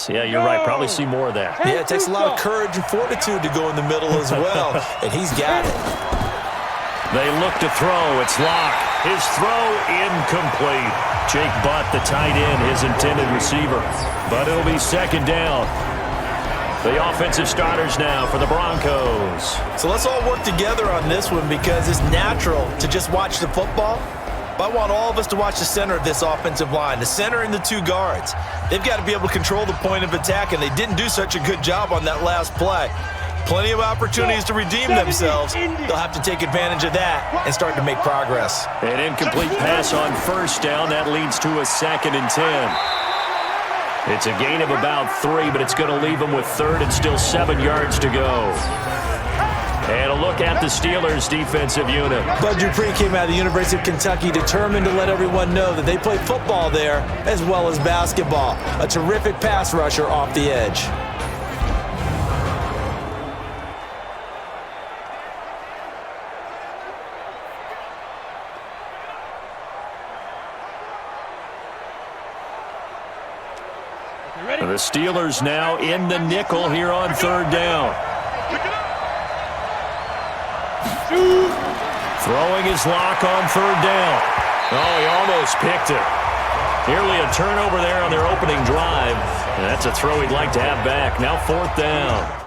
defense. Yeah, you're right. Probably see more of that. Yeah, it takes a lot of courage and fortitude to go in the middle as well, and he's got it. They look to throw. It's Locke. His throw incomplete. Jake Butt, the tight end, his intended receiver. But it'll be second down. The offensive starters now for the Broncos. So let's all work together on this one because it's natural to just watch the football. But I want all of us to watch the center of this offensive line, the center and the two guards. They've got to be able to control the point of attack, and they didn't do such a good job on that last play. Plenty of opportunities to redeem themselves. They'll have to take advantage of that and start to make progress. An incomplete pass on first down. That leads to a 2nd and 10. It's a gain of about 3, but it's going to leave them with 3rd and still 7 yards to go. And a look at the Steelers' defensive unit. Bud Dupree came out of the University of Kentucky determined to let everyone know that they play football there as well as basketball. A terrific pass rusher off the edge. The Steelers now in the nickel here on 3rd down. Throwing his Lock on 3rd down. Oh, he almost picked it. Nearly a turnover there on their opening drive. And that's a throw he'd like to have back. Now 4th down.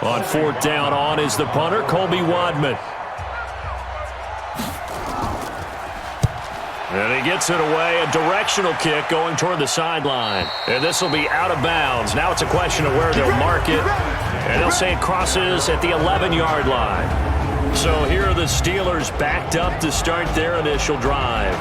On 4th down, on is the punter, Colby Wadman. And he gets it away, a directional kick going toward the sideline. And this will be out of bounds. Now it's a question of where they'll mark it. And they'll say it crosses at the 11-yard line. So here are the Steelers backed up to start their initial drive.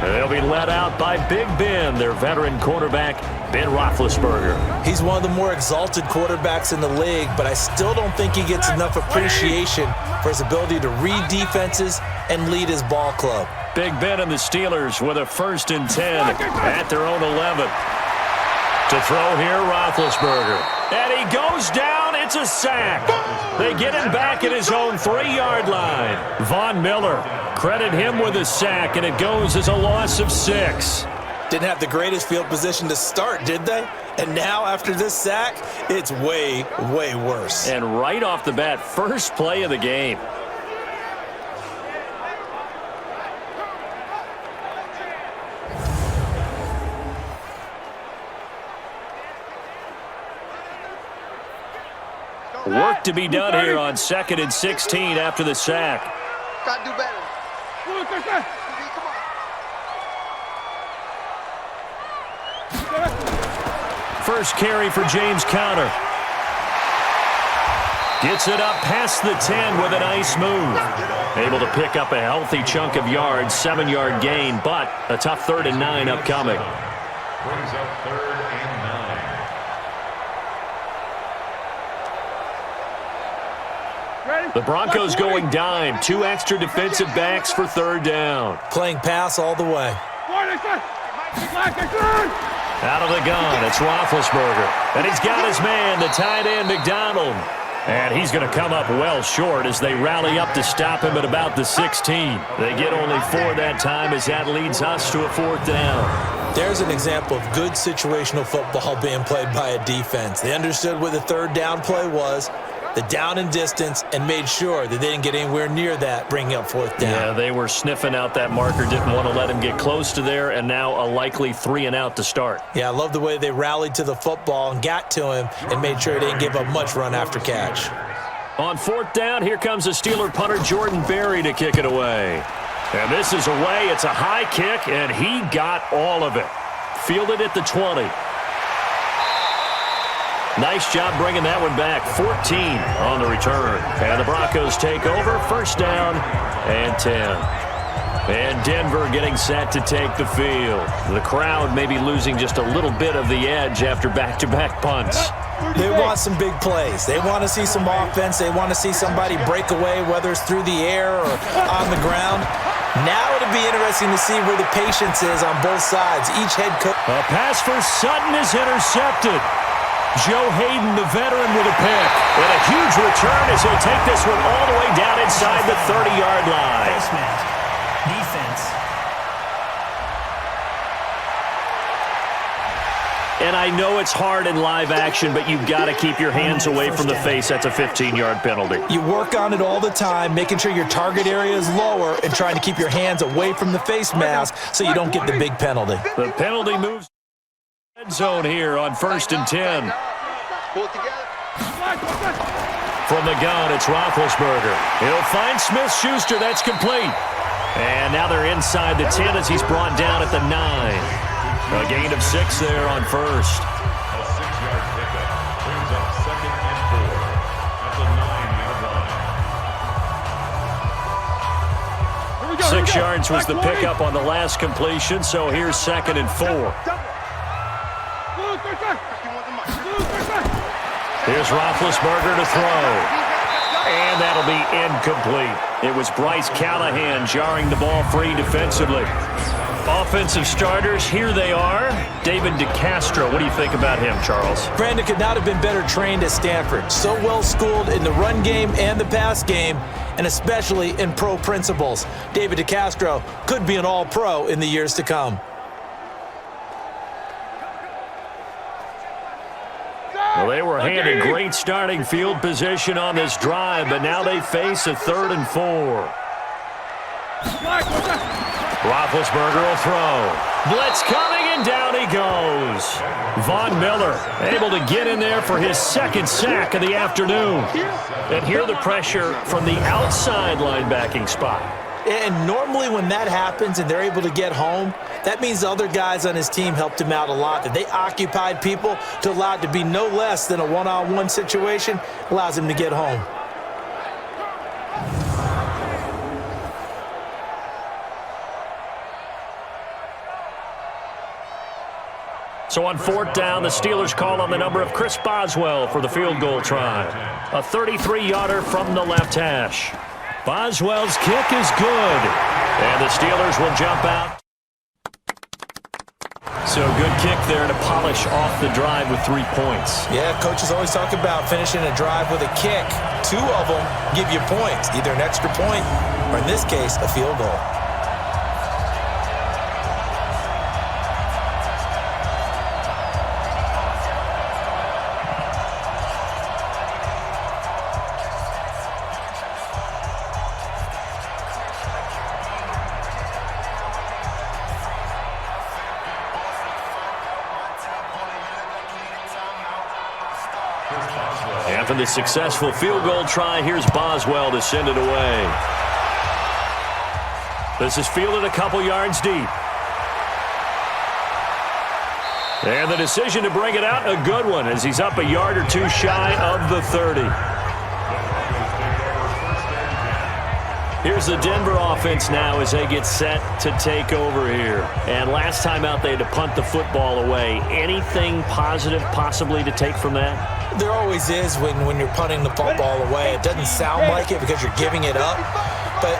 And they'll be led out by Big Ben, their veteran quarterback, Ben Roethlisberger. He's one of the more exalted quarterbacks in the league, but I still don't think he gets enough appreciation for his ability to read defenses and lead his ball club. Big Ben and the Steelers with a 1st and 10 at their own 11. To throw here, Roethlisberger. And he goes down. It's a sack. They get him back at his own 3-yard line. Von Miller, credit him with a sack, and it goes as a loss of 6. Didn't have the greatest field position to start, did they? And now, after this sack, it's way, way worse. And right off the bat, first play of the game. Work to be done here on 2nd and 16 after the sack. Got to do better. First carry for James Conner. Gets it up past the 10 with a nice move. Able to pick up a healthy chunk of yards, 7-yard gain, but a tough 3rd and 9 upcoming. Brings up 3rd and 9. The Broncos going dime. 2 extra defensive backs for 3rd down. Playing pass all the way. Out of the gun, it's Roethlisberger. And he's got his man, the tight end, McDonald. And he's going to come up well short as they rally up to stop him at about the 16. They get only 4 that time as that leads us to a 4th down. There's an example of good situational football being played by a defense. They understood where the 3rd down play was, the down and distance, and made sure that they didn't get anywhere near that, bringing up 4th down. Yeah, they were sniffing out that marker, didn't want to let him get close to there, and now a likely 3 and out to start. Yeah, I love the way they rallied to the football and got to him and made sure he didn't give up much run after catch. On 4th down, here comes the Steeler punter Jordan Berry to kick it away. And this is away. It's a high kick, and he got all of it. Fielded at the 20. Nice job bringing that one back. 14 on the return. And the Broncos take over. 1st down and 10. And Denver getting set to take the field. The crowd maybe losing just a little bit of the edge after back-to-back punts. They want some big plays. They want to see some offense. They want to see somebody break away, whether it's through the air or on the ground. Now it'll be interesting to see where the patience is on both sides. Each head coach. A pass for Sutton is intercepted. Joe Hayden, the veteran, with a pick. And a huge return as he'll take this one all the way down inside the 30-yard line. Face mask. Defense. And I know it's hard in live action, but you've got to keep your hands away from the face. That's a 15-yard penalty. You work on it all the time, making sure your target area is lower and trying to keep your hands away from the face mask so you don't get the big penalty. The penalty moves red zone here on 1st and 10. From the gun, it's Roethlisberger. He'll find Smith-Schuster. That's complete. And now they're inside the 10 as he's brought down at the 9. A gain of 6 there on 1st. A 6-yard pickup brings up 2nd and 4 at the 9-yard line. 6 yards was the pickup on the last completion, so here's 2nd and 4. Here's Roethlisberger to throw. And that'll be incomplete. It was Bryce Callahan jarring the ball free defensively. Offensive starters, here they are. David DeCastro, what do you think about him, Charles? Brandon could not have been better trained at Stanford. So well schooled in the run game and the pass game, and especially in pro principles. David DeCastro could be an all-pro in the years to come. Well, they were handed great starting field position on this drive, but now they face a 3rd and 4. Roethlisberger will throw. Blitz coming, and down he goes. Von Miller able to get in there for his 2nd sack of the afternoon. And hear the pressure from the outside linebacking spot. And normally when that happens and they're able to get home, that means the other guys on his team helped him out a lot. That they occupied people to allow it to be no less than a one-on-one situation, allows him to get home. So on 4th down, the Steelers call on the number of Chris Boswell for the field goal try. A 33-yarder from the left hash. Boswell's kick is good. And the Steelers will jump out. So good kick there to polish off the drive with 3 points. Yeah, coaches always talk about finishing a drive with a kick. 2 of them give you points, either an extra point or, in this case, a field goal. After the successful field goal try, here's Boswell to send it away. This is fielded a couple yards deep. And the decision to bring it out, a good one, as he's up a yard or 2 shy of the 30. Here's the Denver offense now as they get set to take over here. And last time out, they had to punt the football away. Anything positive possibly to take from that? There always is when you're punting the football away. It doesn't sound like it because you're giving it up, but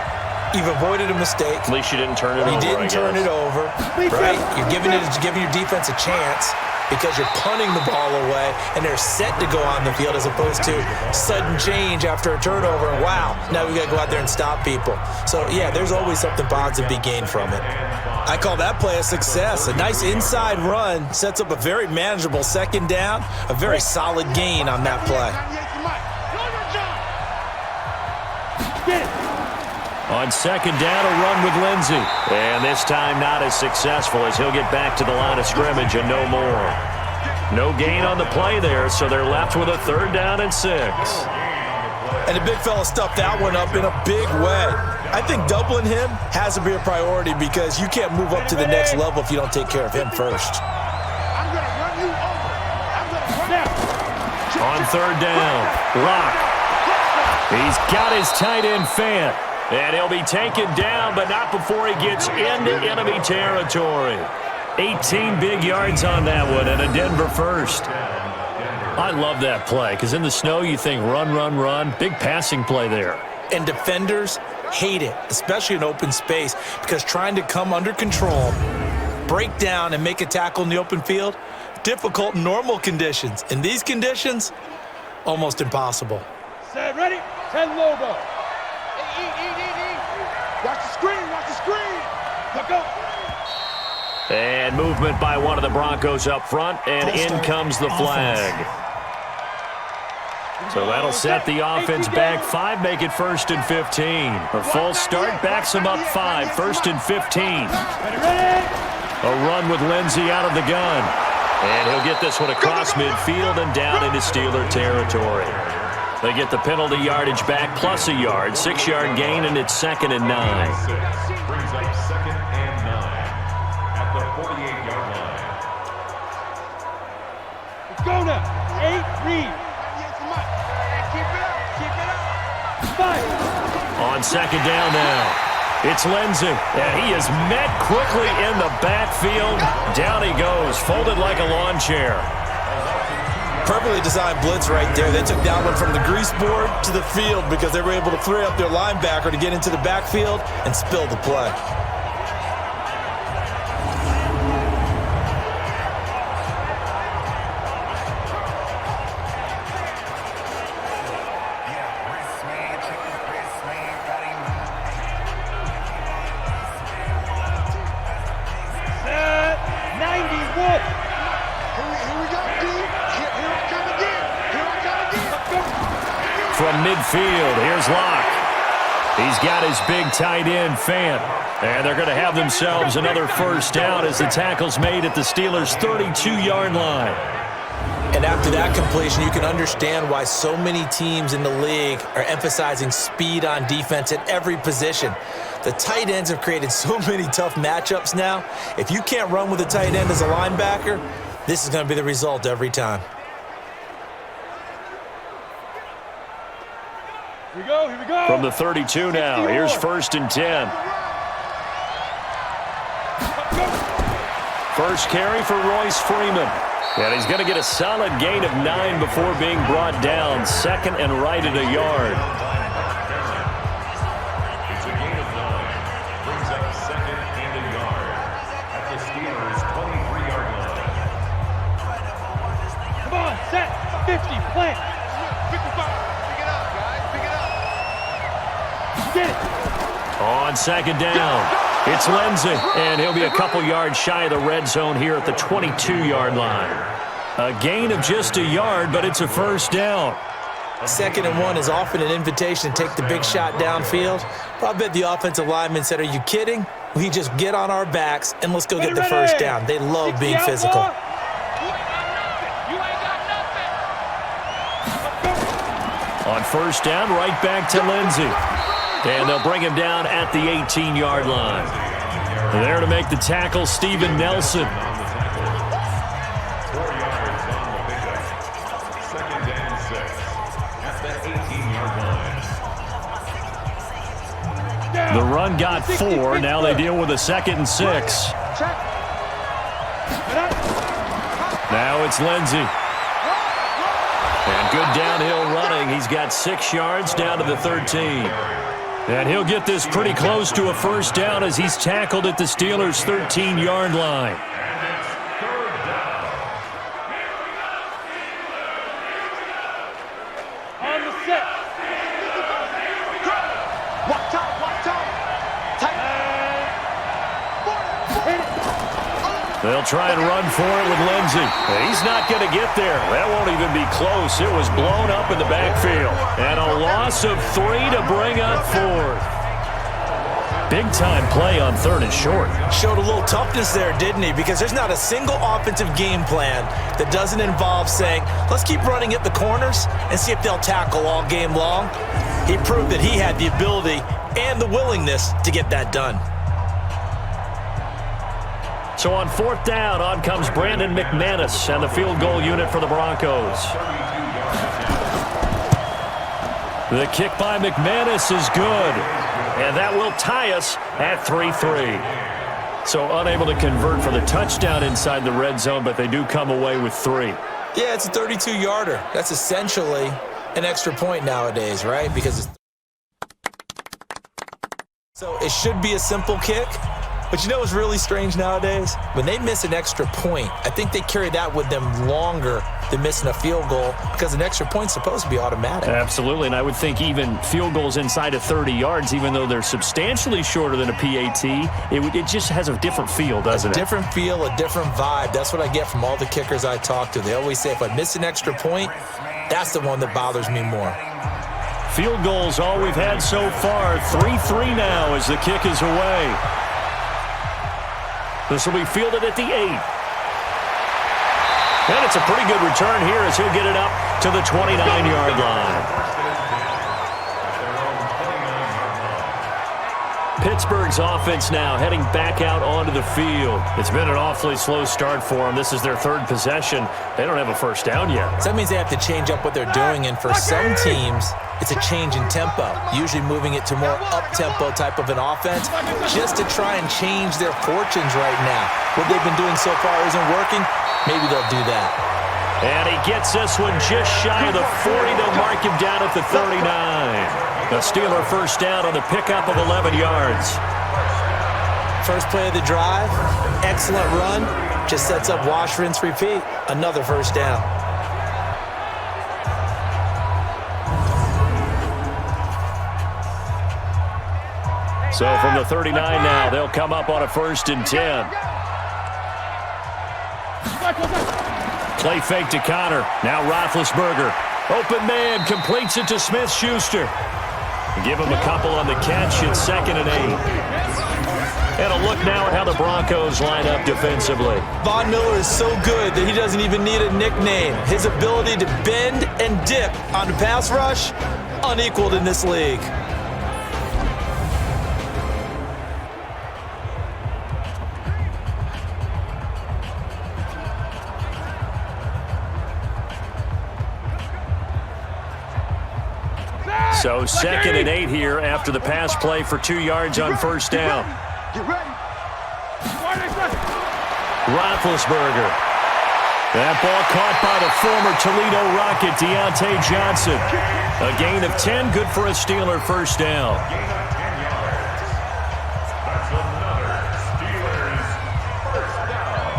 you've avoided a mistake. At least you didn't turn it over. You didn't turn it over, right? You're giving your defense a chance because you're punting the ball away, and they're set to go on the field as opposed to sudden change after a turnover. And wow, now we got to go out there and stop people. So, yeah, there's always something positive to be gained from it. I call that play a success. A nice inside run sets up a very manageable 2nd down, a very solid gain on that play. On 2nd down, a run with Lindsey. And this time not as successful as he'll get back to the line of scrimmage and no more. No gain on the play there, so they're left with a 3rd down and 6. And the big fella stuffed that one up in a big way. I think doubling him has to be a priority because you can't move up to the next level if you don't take care of him first. On 3rd down, Rock. He's got his tight end Fant. And he'll be taken down, but not before he gets into enemy territory. 18 big yards on that one, and a Denver first. I love that play, because in the snow you think run, run, run. Big passing play there. And defenders hate it, especially in open space, because trying to come under control, break down, and make a tackle in the open field, difficult in normal conditions. In these conditions, almost impossible. Set, ready? 10 Lobo. Eat. Watch the screen. Let go. And movement by one of the Broncos up front, and in comes the flag. So that'll set the offense back 5, make it 1st and 15. A false start backs him up 5, 1st and 15. A run with Lindsey out of the gun. And he'll get this one across midfield and down into Steeler territory. They get the penalty yardage back plus a yard, 6-yard gain, and it's 2nd and 9. Brings up 2nd and 9 at the 48-yard line. Let's go now. 8, read. Keep it up. 5. On 2nd down now. It's Lindsey, and he is met quickly in the backfield. Down he goes, folded like a lawn chair. Perfectly designed blitz right there. They took that one from the grease board to the field because they were able to free up their linebacker to get into the backfield and spill the play. From midfield, here's Locke. He's got his big tight end, Fant. And they're going to have themselves another 1st down as the tackle's made at the Steelers' 32-yard line. And after that completion, you can understand why so many teams in the league are emphasizing speed on defense at every position. The tight ends have created so many tough matchups now. If you can't run with a tight end as a linebacker, this is going to be the result every time. Here we go. From the 32 now, here's 1st and 10. First carry for Royce Freeman. And he's going to get a solid gain of 9 before being brought down. 2nd and right at a yard. It's a gain of 9. Brings up 2nd and a yard at the Steelers' 23-yard line. Come on, set. 50, plant. 55. Get it. On 2nd down, it's Lindsey, and he'll be a couple yards shy of the red zone here at the 22-yard line. A gain of just a yard, but it's a 1st down. 2nd and 1 is often an invitation to take the big shot downfield. But I bet the offensive lineman said, "Are you kidding? We just get on our backs and let's go get the 1st down." They love being physical. On 1st down, right back to Lindsey. And they'll bring him down at the 18-yard line. There to make the tackle, Steven Nelson. 4 yards on the pickup. 2nd and 6 at the 18-yard line. The run got 4. Now they deal with a 2nd and 6. Now it's Lindsey. And good downhill running. He's got 6 yards down to the 13. And he'll get this pretty close to a 1st down as he's tackled at the Steelers' 13-yard line. And it's 3rd down. On the set. Walk top. Tight. Hit it. They'll try and run for it with Lindsey. He's not going to get there. That won't even be close. It was blown up in the backfield. And a loss of 3 to bring up 4th. Big-time play on 3rd and short. Showed a little toughness there, didn't he? Because there's not a single offensive game plan that doesn't involve saying, let's keep running at the corners and see if they'll tackle all game long. He proved that he had the ability and the willingness to get that done. So on 4th down, on comes Brandon McManus and the field goal unit for the Broncos. The kick by McManus is good, and that will tie us at 3-3. So unable to convert for the touchdown inside the red zone, but they do come away with 3. Yeah, it's a 32-yarder. That's essentially an extra point nowadays, right? Because it's So it should be a simple kick. But you know what's really strange nowadays? When they miss an extra point, I think they carry that with them longer than missing a field goal because an extra point's supposed to be automatic. Absolutely, and I would think even field goals inside of 30 yards, even though they're substantially shorter than a PAT, it just has a different feel, doesn't it? A different feel, a different vibe. That's what I get from all the kickers I talk to. They always say if I miss an extra point, that's the one that bothers me more. Field goals, all we've had so far. 3-3 now as the kick is away. This will be fielded at the 8. And it's a pretty good return here as he'll get it up to the 29-yard line. Pittsburgh's offense now heading back out onto the field. It's been an awfully slow start for them. This is their third possession. They don't have a first down yet. So that means they have to change up what they're doing, and for some teams, it's a change in tempo, usually moving it to more up-tempo type of an offense just to try and change their fortunes right now. What they've been doing so far isn't working. Maybe they'll do that. And he gets this one just shy of the 40. They'll mark him down at the 39. A Steeler first down on the pickup of 11 yards. First play of the drive, excellent run. Just sets up wash, rinse, repeat. Another first down. So from the 39 now, they'll come up on a 1st and 10. Play fake to Connor. Now Roethlisberger. Open man, completes it to Smith-Schuster. Give him a couple on the catch. It's 2nd and 8. And a look now at how the Broncos line up defensively. Von Miller is so good that he doesn't even need a nickname. His ability to bend and dip on the pass rush, unequaled in this league. So 2nd and 8 here after the pass play for 2 yards on first down. Roethlisberger. That ball caught by the former Toledo Rocket, Deontay Johnson. A gain of 10, good for a Steeler first down. Gain of 10 yards. That's another Steelers first down.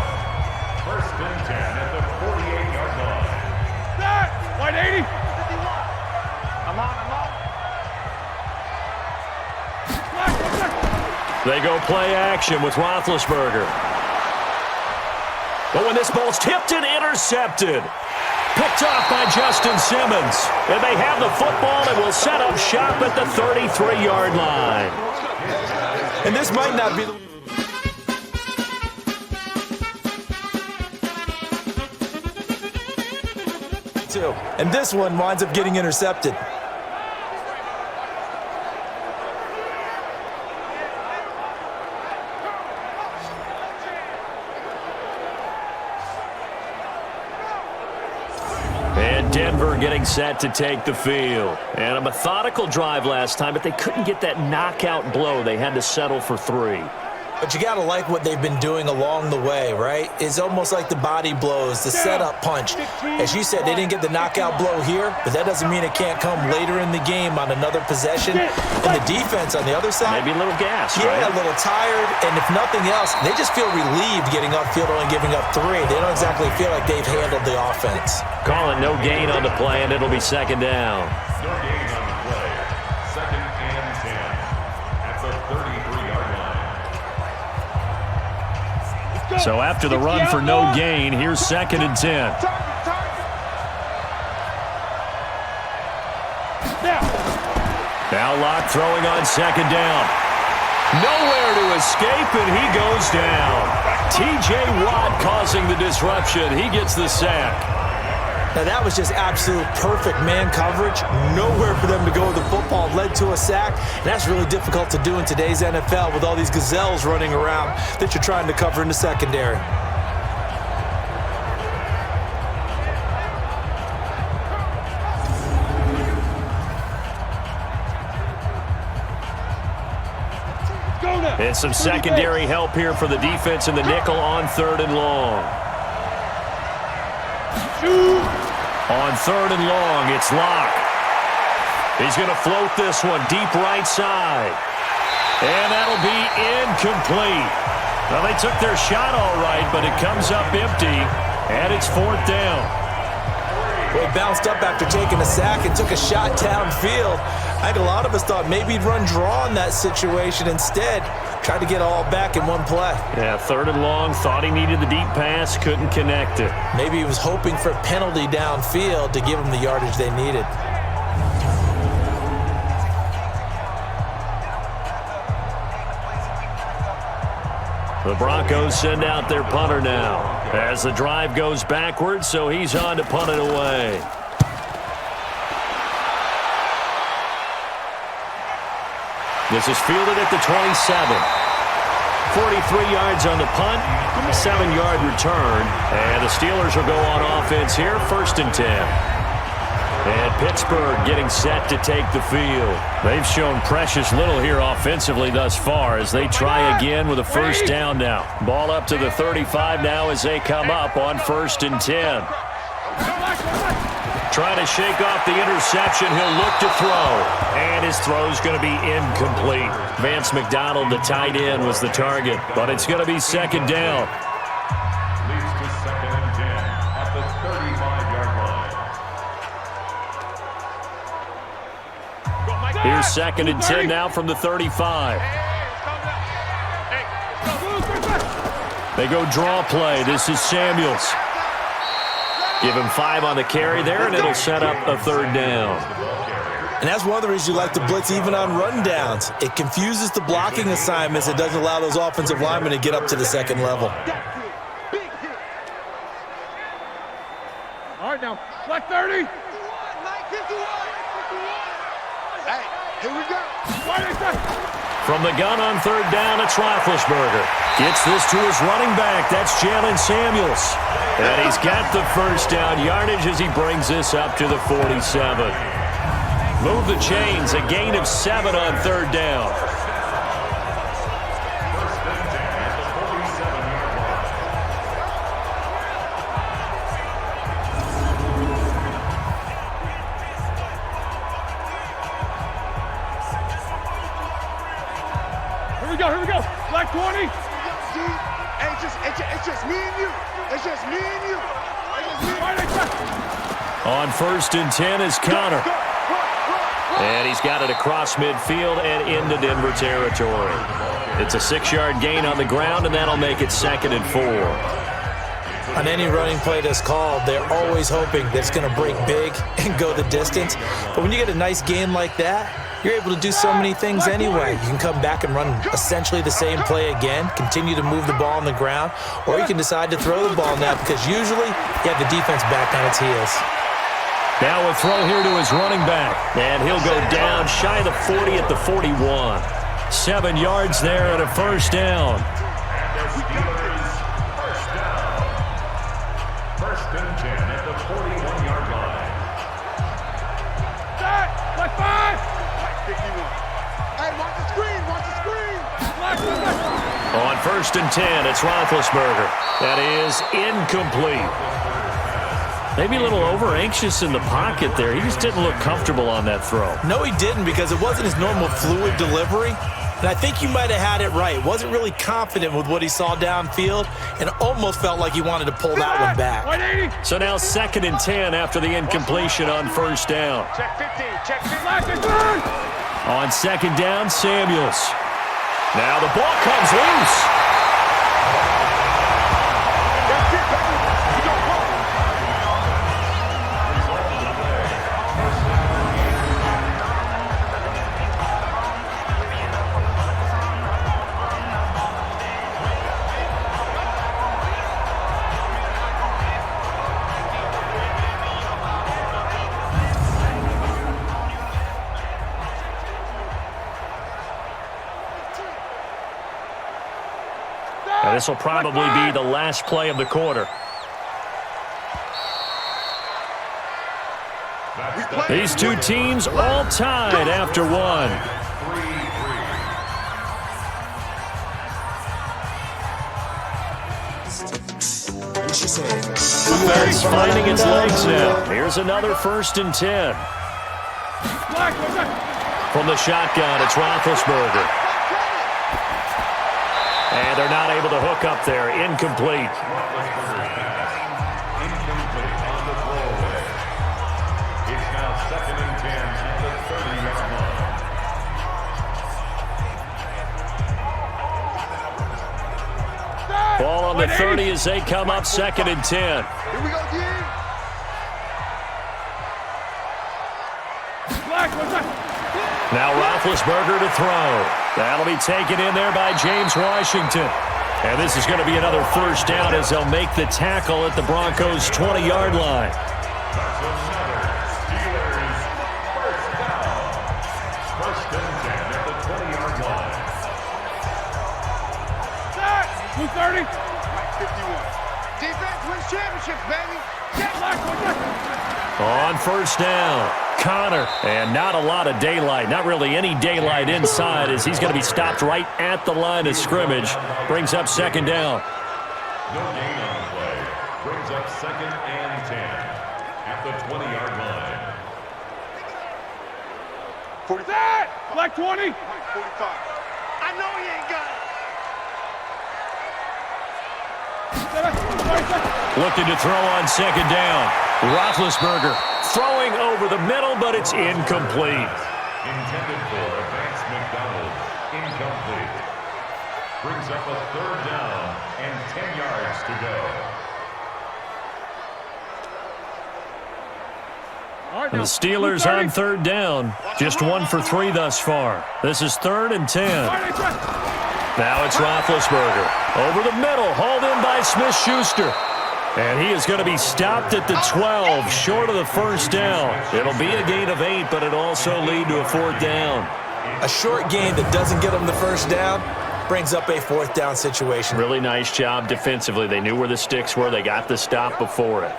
1st and 10 at the 48-yard line. White 80. I'm on. They go play action with Roethlisberger. But when this ball's tipped and intercepted. Picked off by Justin Simmons. And they have the football and will set up shop at the 33-yard line. And this might not be the... And this one winds up getting intercepted. Denver getting set to take the field. And a methodical drive last time, but they couldn't get that knockout blow. They had to settle for 3. But you got to like what they've been doing along the way, right? It's almost like the body blows, the setup punch. As you said, they didn't get the knockout blow here, but that doesn't mean it can't come later in the game on another possession. And the defense on the other side, maybe a little gas, yeah, right? A little tired. And if nothing else, they just feel relieved getting upfield and giving up 3. They don't exactly feel like they've handled the offense. Calling no gain on the play, and it'll be 2nd down. No gain on the play. 2nd and 10 at the 33-yard line. So after the run for no gain, here's 2nd and 10. Now Locke throwing on 2nd down. Nowhere to escape, and he goes down. T.J. Watt causing the disruption. He gets the sack. Now that was just absolute perfect man coverage. Nowhere for them to go with the football. Led to a sack. And that's really difficult to do in today's NFL with all these gazelles running around that you're trying to cover in the secondary. And some secondary help here for the defense in the nickel on 3rd and long. On 3rd and long, it's Locke. He's going to float this one deep right side. And that'll be incomplete. Well, they took their shot all right, but it comes up empty, and it's 4th down. Well, he bounced up after taking a sack and took a shot downfield. I think a lot of us thought maybe he'd run draw in that situation. Instead, tried to get it all back in one play. Yeah, 3rd and long, thought he needed the deep pass, couldn't connect it. Maybe he was hoping for a penalty downfield to give him the yardage they needed. The Broncos send out their punter now as the drive goes backwards, so he's on to punt it away. This is fielded at the 27. 43 yards on the punt, 7-yard return, and the Steelers will go on offense here, 1st and 10. And Pittsburgh getting set to take the field. They've shown precious little here offensively thus far as they try again with a 1st down now. Ball up to the 35 now as they come up on 1st and 10. Trying to shake off the interception. He'll look to throw. And his throw's going to be incomplete. Vance McDonald, the tight end, was the target. But it's going to be 2nd down. Leads to 2nd and 10 at the 35-yard line. Here's 2nd and 10 now from the 35. They go draw play. This is Samuels. Give him 5 on the carry there, and it'll set up a 3rd down. And that's one of the reasons you like to blitz even on rundowns. It confuses the blocking assignments. It doesn't allow those offensive linemen to get up to the 2nd level. All right, now, flat 30. Hey, here we go. From the gun on 3rd down, it's Roethlisberger. Gets this to his running back. That's Jalen Samuels. And he's got the 1st down yardage as he brings this up to the 47. Move the chains, a gain of 7 on 3rd down. Here we go. Flag 20. It's just me and you. It's just me and you. On 1st and 10 is Connor. And he's got it across midfield and into Denver territory. It's a 6-yard gain on the ground, and that'll make it 2nd and 4. On any running play that's called, they're always hoping that it's going to break big and go the distance. But when you get a nice gain like that, you're able to do so many things anyway. You can come back and run essentially the same play again, continue to move the ball on the ground, or you can decide to throw the ball now because usually you have the defense back on its heels. Now a throw here to his running back, and he'll go down shy of the 40 at the 41. 7 yards there and a 1st down. And the Steelers, 1st down. 1st and 10 at the 41-yard line. Flag 5. Hey, watch the screen. On 1st and 10, it's Roethlisberger. That is incomplete. Maybe a little over-anxious in the pocket there. He just didn't look comfortable on that throw. No, he didn't because it wasn't his normal fluid delivery. And I think you might have had it right. Wasn't really confident with what he saw downfield and almost felt like he wanted to pull that one back. So now 2nd and 10 after the incompletion on 1st down. Check 15. Check 15. On 2nd down, Samuels. Now the ball comes loose. This will probably be the last play of the quarter. These two teams all tied after one. Defense finding its legs now. Here's another 1st and 10. From the shotgun, it's Roethlisberger. And they're not able to hook up there. Incomplete. Incomplete on the throwaway. It's now 2nd and 10 at the 30-yard line. Ball on the 30 as they come up 2nd and 10. Here we go, D. Now Roethlisberger to throw. That'll be taken in there by James Washington. And this is going to be another first down as they'll make the tackle at the Broncos' 20-yard line. That's another Steelers first down. 1st and 10 at the 20-yard line. 230. 51. Defense wins championships, baby. On first down, Connor. And not a lot of daylight, not really any daylight inside as he's going to be stopped right at the line of scrimmage. Brings up 2nd down. No gain on the play. Brings up 2nd and 10 at the 20-yard line. 40. Black 20. 45. I know he ain't got it. Looking to throw on 2nd down. Roethlisberger throwing over the middle, but it's incomplete. Intended for Vance McDonald. Incomplete. Brings up a 3rd down and 10 yards to go. And the Steelers on 3rd down. Just 1 for 3 thus far. This is 3rd and 10. Now it's Roethlisberger. Over the middle, hauled in by Smith-Schuster. And he is going to be stopped at the 12, short of the first down. It'll be a gain of 8, but it'll also lead to a 4th down. A short gain that doesn't get them the first down brings up a 4th down situation. Really nice job defensively. They knew where the sticks were. They got the stop before it.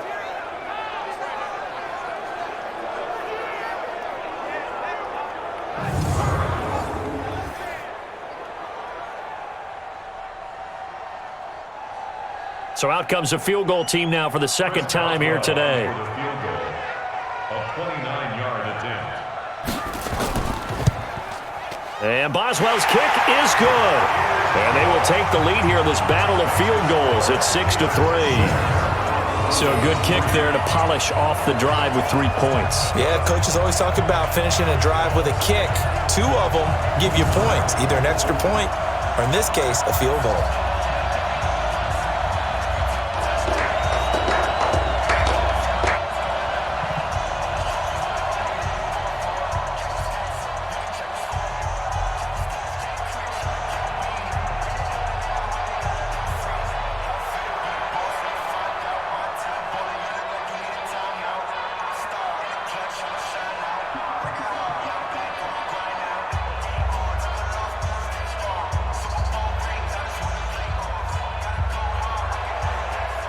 So out comes a field goal team now for the 2nd time here today. A 29-yard attempt. And Boswell's kick is good. And they will take the lead here in this battle of field goals at 6-3. So a good kick there to polish off the drive with 3 points. Yeah, coaches always talk about finishing a drive with a kick. 2 of them give you points, either an extra point or, in this case, a field goal.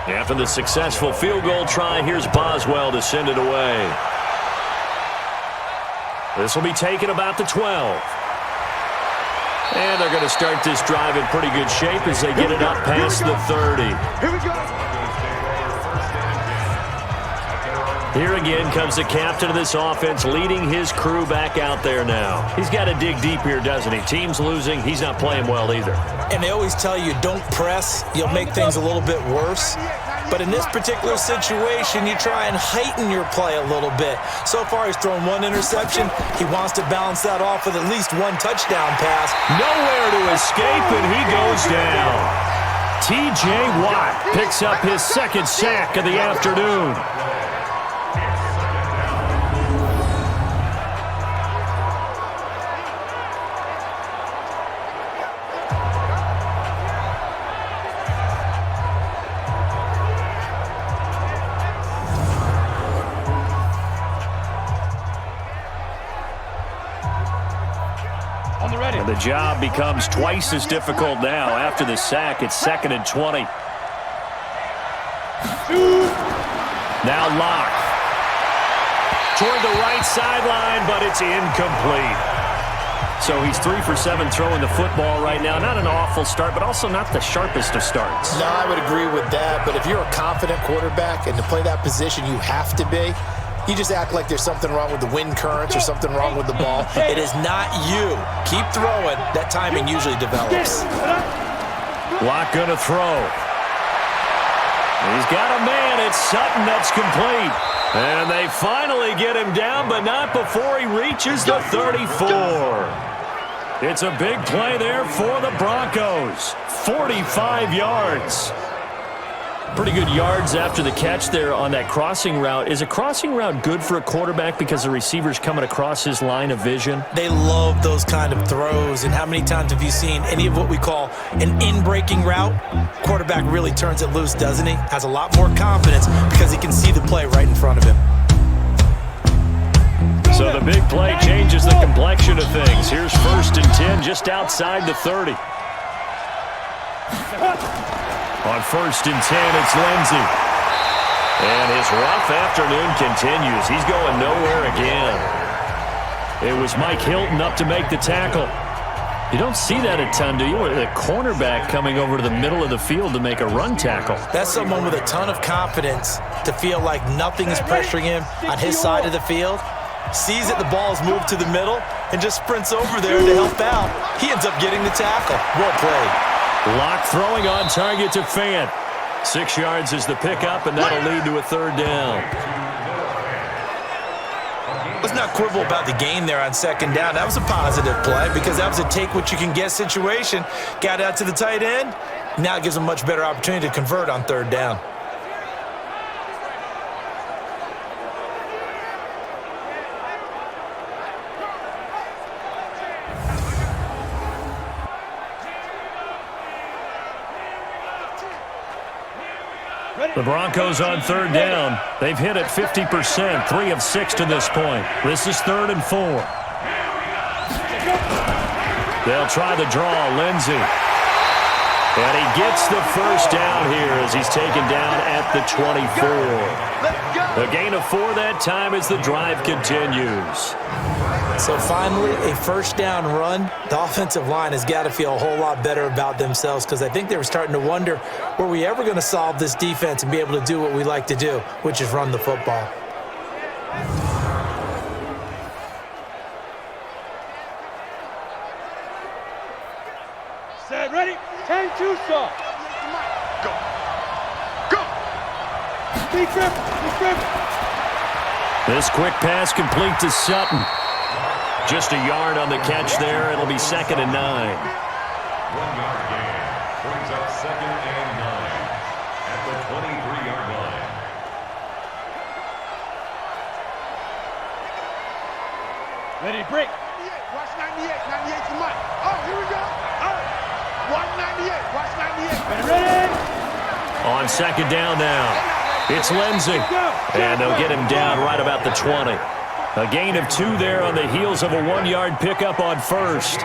After the successful field goal try, here's Boswell to send it away. This will be taken about the 12. And they're going to start this drive in pretty good shape as they get it up past the 30. Here we go. Here again comes the captain of this offense leading his crew back out there now. He's got to dig deep here, doesn't he? Team's losing. He's not playing well either. And they always tell you, don't press. You'll make things a little bit worse. But in this particular situation, you try and heighten your play a little bit. So far, he's thrown 1 interception. He wants to balance that off with at least 1 touchdown pass. Nowhere to escape, and he goes down. T.J. Watt picks up his 2nd sack of the afternoon. The job becomes twice as difficult now. After the sack, it's 2nd and 20. Now Locke. Toward the right sideline, but it's incomplete. So he's 3 for 7 throwing the football right now. Not an awful start, but also not the sharpest of starts. No, I would agree with that. But if you're a confident quarterback and to play that position, you have to be. You just act like there's something wrong with the wind currents or something wrong with the ball. It is not you. Keep throwing. That timing usually develops. Locke going to throw. He's got a man. It's Sutton that's complete. And they finally get him down, but not before he reaches the 34. It's a big play there for the Broncos. 45 yards. Pretty good yards after the catch there on that crossing route. Is a crossing route good for a quarterback because the receiver's coming across his line of vision? They love those kind of throws. And how many times have you seen any of what we call an in-breaking route? Quarterback really turns it loose, doesn't he? Has a lot more confidence because he can see the play right in front of him. So the big play changes the complexion of things. Here's 1st and 10 just outside the 30. On 1st and 10, it's Lindsey. And his rough afternoon continues. He's going nowhere again. It was Mike Hilton up to make the tackle. You don't see that a ton, do you? The cornerback coming over to the middle of the field to make a run tackle. That's someone with a ton of confidence to feel like nothing is pressuring him on his side of the field. Sees that the ball is moved to the middle and just sprints over there to help out. He ends up getting the tackle. Well played. Locke throwing on target to Fant. 6 yards is the pickup, and that'll lead to a 3rd down. Let's not quibble about the gain there on 2nd down. That was a positive play because that was a take-what-you-can-get situation. Got out to the tight end. Now it gives him a much better opportunity to convert on 3rd down. The Broncos on 3rd down. They've hit it 50%, 3 of 6 to this point. This is 3rd and 4. They'll try the draw, Lindsey. And he gets the 1st down here as he's taken down at the 24. A gain of 4 that time as the drive continues. So finally, a 1st down run. The offensive line has got to feel a whole lot better about themselves because I think they were starting to wonder, were we ever going to solve this defense and be able to do what we like to do, which is run the football. Set, ready, 10-2 stop. Go. Go. Deep grip, deep grip. This quick pass complete to Sutton. Just a yard on the catch there. It'll be 2nd and 9. 1-yard gain brings up 2nd and 9 at the 23-yard line. Ready, break. Watch 98. 98's the mic. Oh, here we go. Watch 98. Watch 98. Ready? On 2nd down now. It's Lindsey. And they'll get him down right about the 20. A gain of 2 there on the heels of a 1-yard pickup on 1st.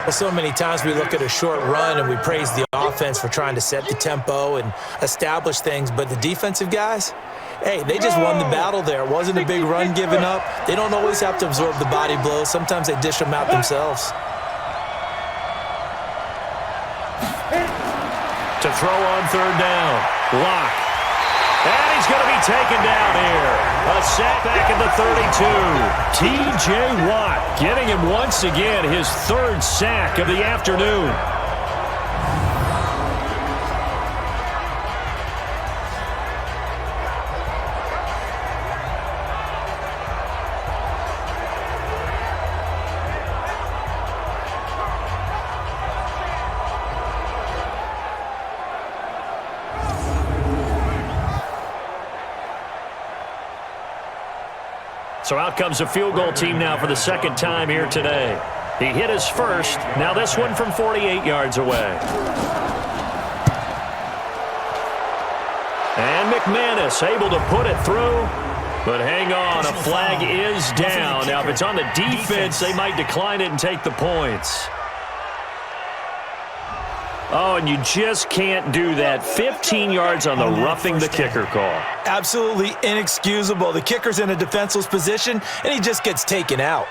Well, so many times we look at a short run and we praise the offense for trying to set the tempo and establish things, but the defensive guys, hey, they just won the battle there. It wasn't a big run given up. They don't always have to absorb the body blows. Sometimes they dish them out themselves. To throw on 3rd down. Locke. And he's going to be taken down here. A sack back at the 32. T.J. Watt getting him once again his 3rd sack of the afternoon. So out comes a field goal team now for the 2nd time here today. He hit his first. Now this one from 48 yards away. And McManus able to put it through. But hang on, a flag is down. Now if it's on the defense, they might decline it and take the points. Oh, and you just can't do that. 15 yards on the roughing the kicker call. Absolutely inexcusable. The kicker's in a defenseless position, and he just gets taken out.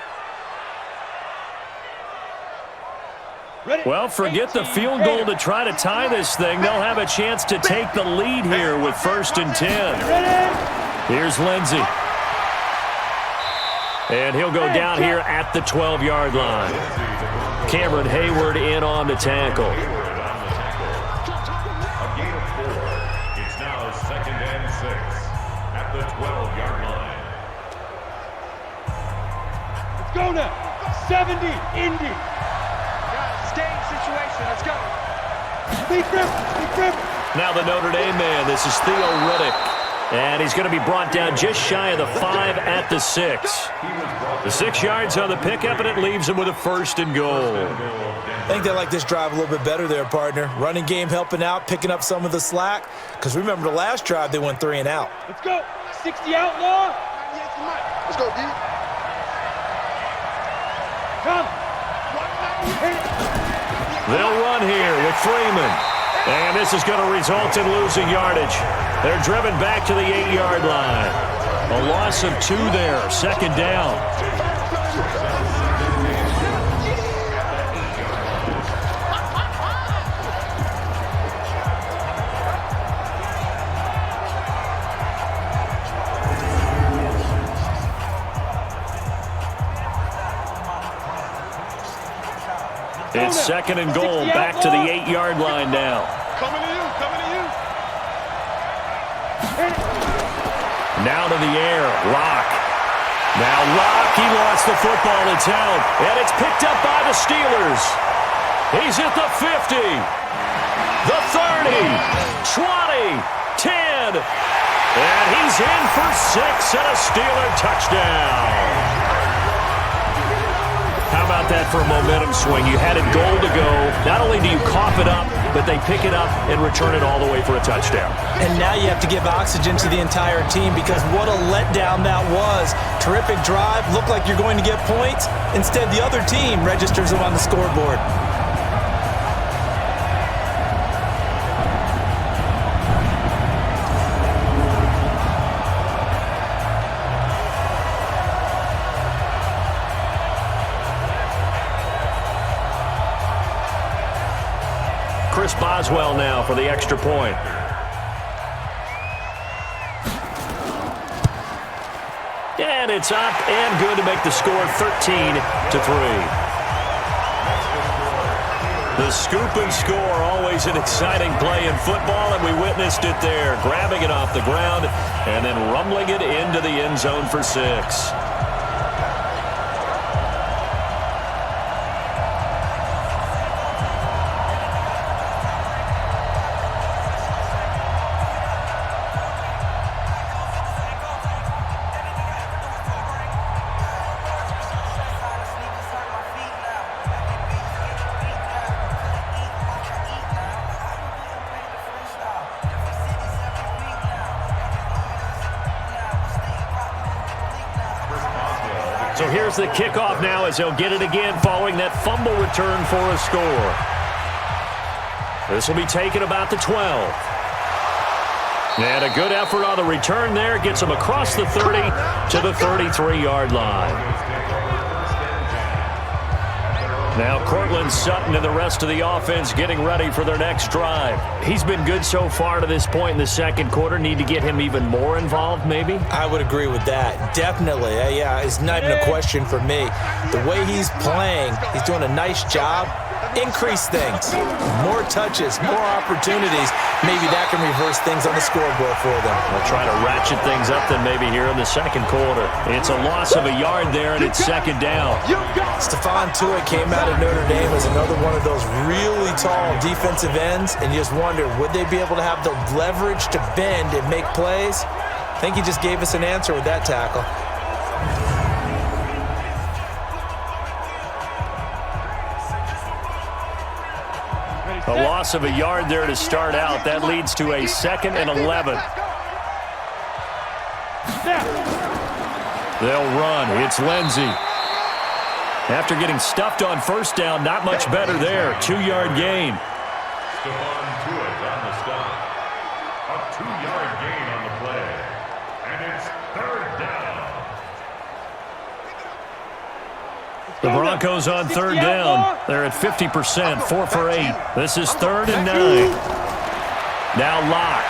Well, forget the field goal to try to tie this thing. They'll have a chance to take the lead here with 1st and 10. Here's Lindsey. And he'll go down here at the 12-yard line. Cameron Hayward in on the tackle. go now. 70, Indy. Guys, game situation. Let's go. Big grip. Now the Notre Dame man, this is Theo Riddick. And he's going to be brought down just shy of the 5 at the 6. The 6 yards on the pickup, and it leaves him with a 1st and goal. I think they like this drive a little bit better there, partner. Running game helping out, picking up some of the slack. Because remember the last drive, they went 3 and out. Let's go. 60 outlaw. Let's go, D. Come. They'll run here with Freeman. And this is going to result in losing yardage. They're driven back to the 8-yard line. A loss of 2 there, 2nd down. It's 2nd and goal, back to the 8-yard line now. Coming to you. Now to the air, Locke. Now Locke, he lost the football, it's out. And it's picked up by the Steelers. He's at the 50, the 30, 20, 10. And he's in for 6 and a Steeler touchdown. How about that for a momentum swing? You had it goal to go. Not only do you cough it up, but they pick it up and return it all the way for a touchdown. And now you have to give oxygen to the entire team because what a letdown that was. Terrific drive. Looked like you're going to get points. Instead, the other team registers them on the scoreboard. Chris Boswell now for the extra point. And it's up and good to make the score 13-3. The scoop and score, always an exciting play in football, and we witnessed it there, grabbing it off the ground and then rumbling it into the end zone for 6. So here's the kickoff now as they'll get it again following that fumble return for a score. This will be taken about the 12. And a good effort on the return there. Gets them across the 30 to the 33-yard line. Now Cortland Sutton and the rest of the offense getting ready for their next drive. He's been good so far to this point in the second quarter. Need to get him even more involved, maybe? I would agree with that. Definitely. Yeah, it's not even a question for me. The way he's playing, he's doing a nice job. Increase things. More touches, more opportunities. Maybe that can reverse things on the scoreboard for them. They'll try to ratchet things up then maybe here in the second quarter. It's a loss of a yard there, and it's 2nd down. Stephon Tuitt came out of Notre Dame as another one of those really tall defensive ends, and you just wonder, would they be able to have the leverage to bend and make plays? I think he just gave us an answer with that tackle. A loss of a yard there to start out. That leads to a 2nd and 11. They'll run. It's Lindsey. After getting stuffed on first down, not much better there. 2-yard gain. Stephon Tuitt on the stop. A 2-yard gain on the play. And it's 3rd down. The Broncos on 3rd down. They're at 50%, 4 for 8. This is 3rd and 9. Now Locke.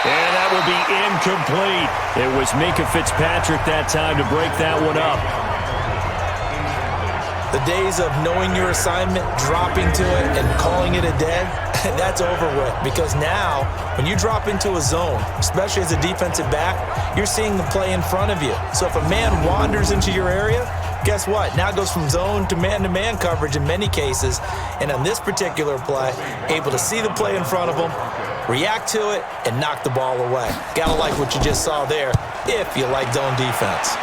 And that will be incomplete. It was Minkah Fitzpatrick that time to break that one up. The days of knowing your assignment, dropping to it, and calling it a day, That's over with, because now when you drop into a zone, especially as a defensive back, you're seeing the play in front of you. So if a man wanders into your area, guess what? Now it goes from zone to man coverage in many cases. And on this particular play, able to see the play in front of him, react to it, and knock the ball away. Gotta like what you just saw there if you like zone defense.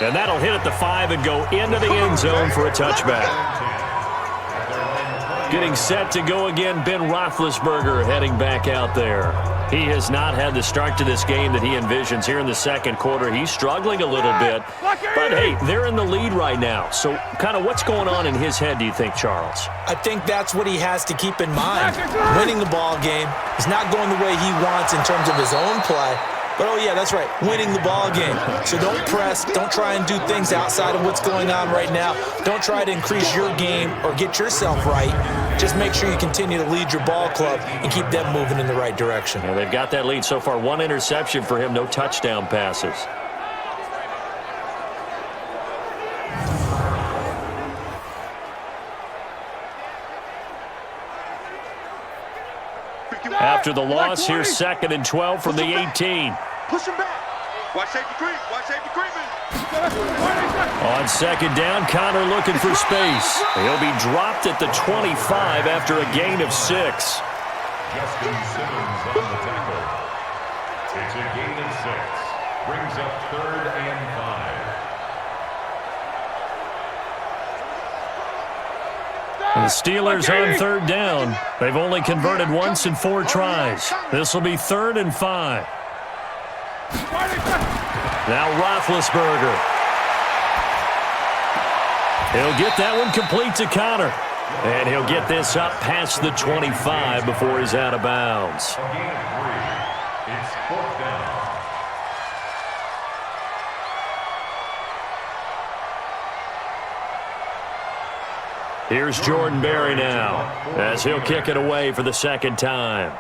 And that'll hit at the 5 and go into the end zone for a touchback. Getting set to go again, Ben Roethlisberger heading back out there. He has not had the start to this game that he envisions here in the second quarter. He's struggling a little bit. But, hey, they're in the lead right now. So kind of what's going on in his head, do you think, Charles? I think that's what he has to keep in mind. Winning the ball game is not going the way he wants in terms of his own play. But, oh, yeah, that's right, winning the ball game. So don't press. Don't try and do things outside of what's going on right now. Don't try to increase your game or get yourself right. Just make sure you continue to lead your ball club and keep them moving in the right direction. Yeah, they've got that lead so far. 1 interception for him, no touchdown passes. After the loss, here's 2nd and 12 from the 18. Push him back. Watch safety creep. Watch safety creeping. On 2nd down, Connor looking for space. He'll be dropped at the 25 after a gain of 6. Justin Simmons on the tackle. It's a gain of 6. Brings up 3rd and 5. The Steelers on 3rd down. They've only converted once in 4 tries. This will be 3rd and 5. Now Roethlisberger. He'll get that one complete to Connor. And he'll get this up past the 25 before he's out of bounds. A gain of 3. It's 4th down. Here's Jordan Berry now, as he'll kick it away for the 2nd time.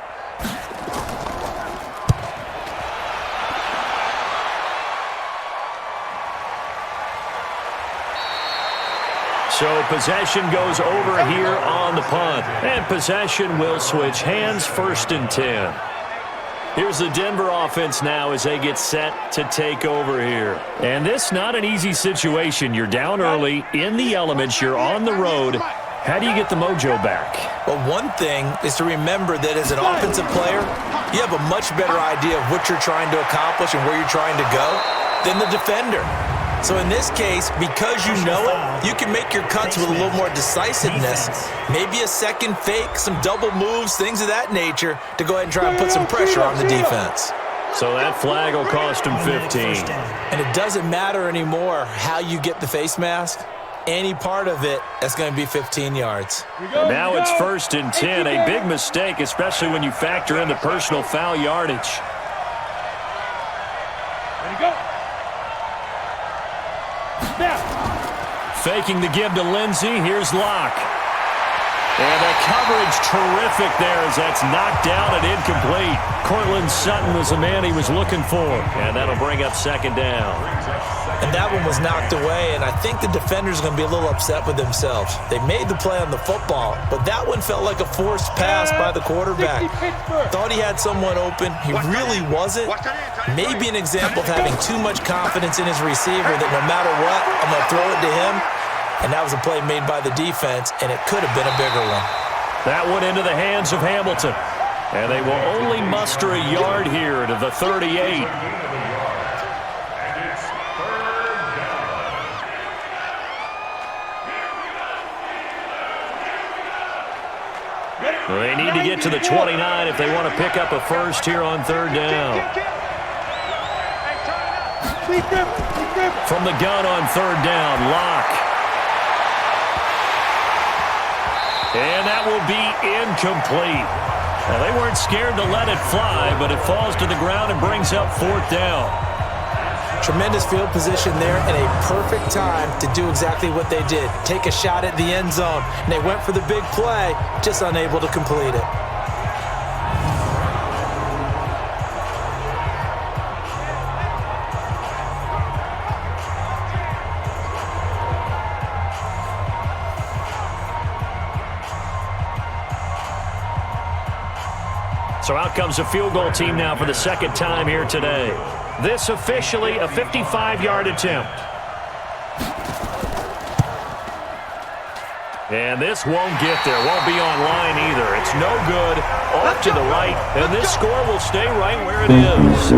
So possession goes over here on the punt. And possession will switch hands, 1st and 10. Here's the Denver offense now as they get set to take over here. And this not an easy situation. You're down early, in the elements, you're on the road. How do you get the mojo back? Well, one thing is to remember that as an offensive player, you have a much better idea of what you're trying to accomplish and where you're trying to go than the defender. So in this case, because you know it, you can make your cuts with a little more decisiveness. Maybe a second fake, some double moves, things of that nature to go ahead and try and put some pressure on the defense. So that flag will cost him 15. And it doesn't matter anymore how you get the face mask. Any part of it, that's going to be 15 yards. Now it's 1st and 10. A big mistake, especially when you factor in the personal foul yardage. Faking the give to Lindsey. Here's Locke. And the coverage terrific there as that's knocked down and incomplete. Cortland Sutton was the man he was looking for. And that'll bring up 2nd down. And that one was knocked away, and I think the defender's going to be a little upset with themselves. They made the play on the football, but that one felt like a forced pass by the quarterback. Thought he had someone open. He really wasn't. Maybe an example of having too much confidence in his receiver that no matter what, I'm going to throw it to him. And that was a play made by the defense, and it could have been a bigger one. That one into the hands of Hamilton. And they will only muster a yard here to the 38. They need to get to the 29 if they want to pick up a first here on 3rd down. From the gun on 3rd down, Locke. And that will be incomplete. Now, they weren't scared to let it fly, but it falls to the ground and brings up 4th down. Tremendous field position there and a perfect time to do exactly what they did. Take a shot at the end zone. And they went for the big play, just unable to complete it. So out comes a field goal team now for the second time here today. This officially a 55-yard attempt. And this won't get there. Won't be on line either. It's no good. Off to the right. And this score will stay right where it is.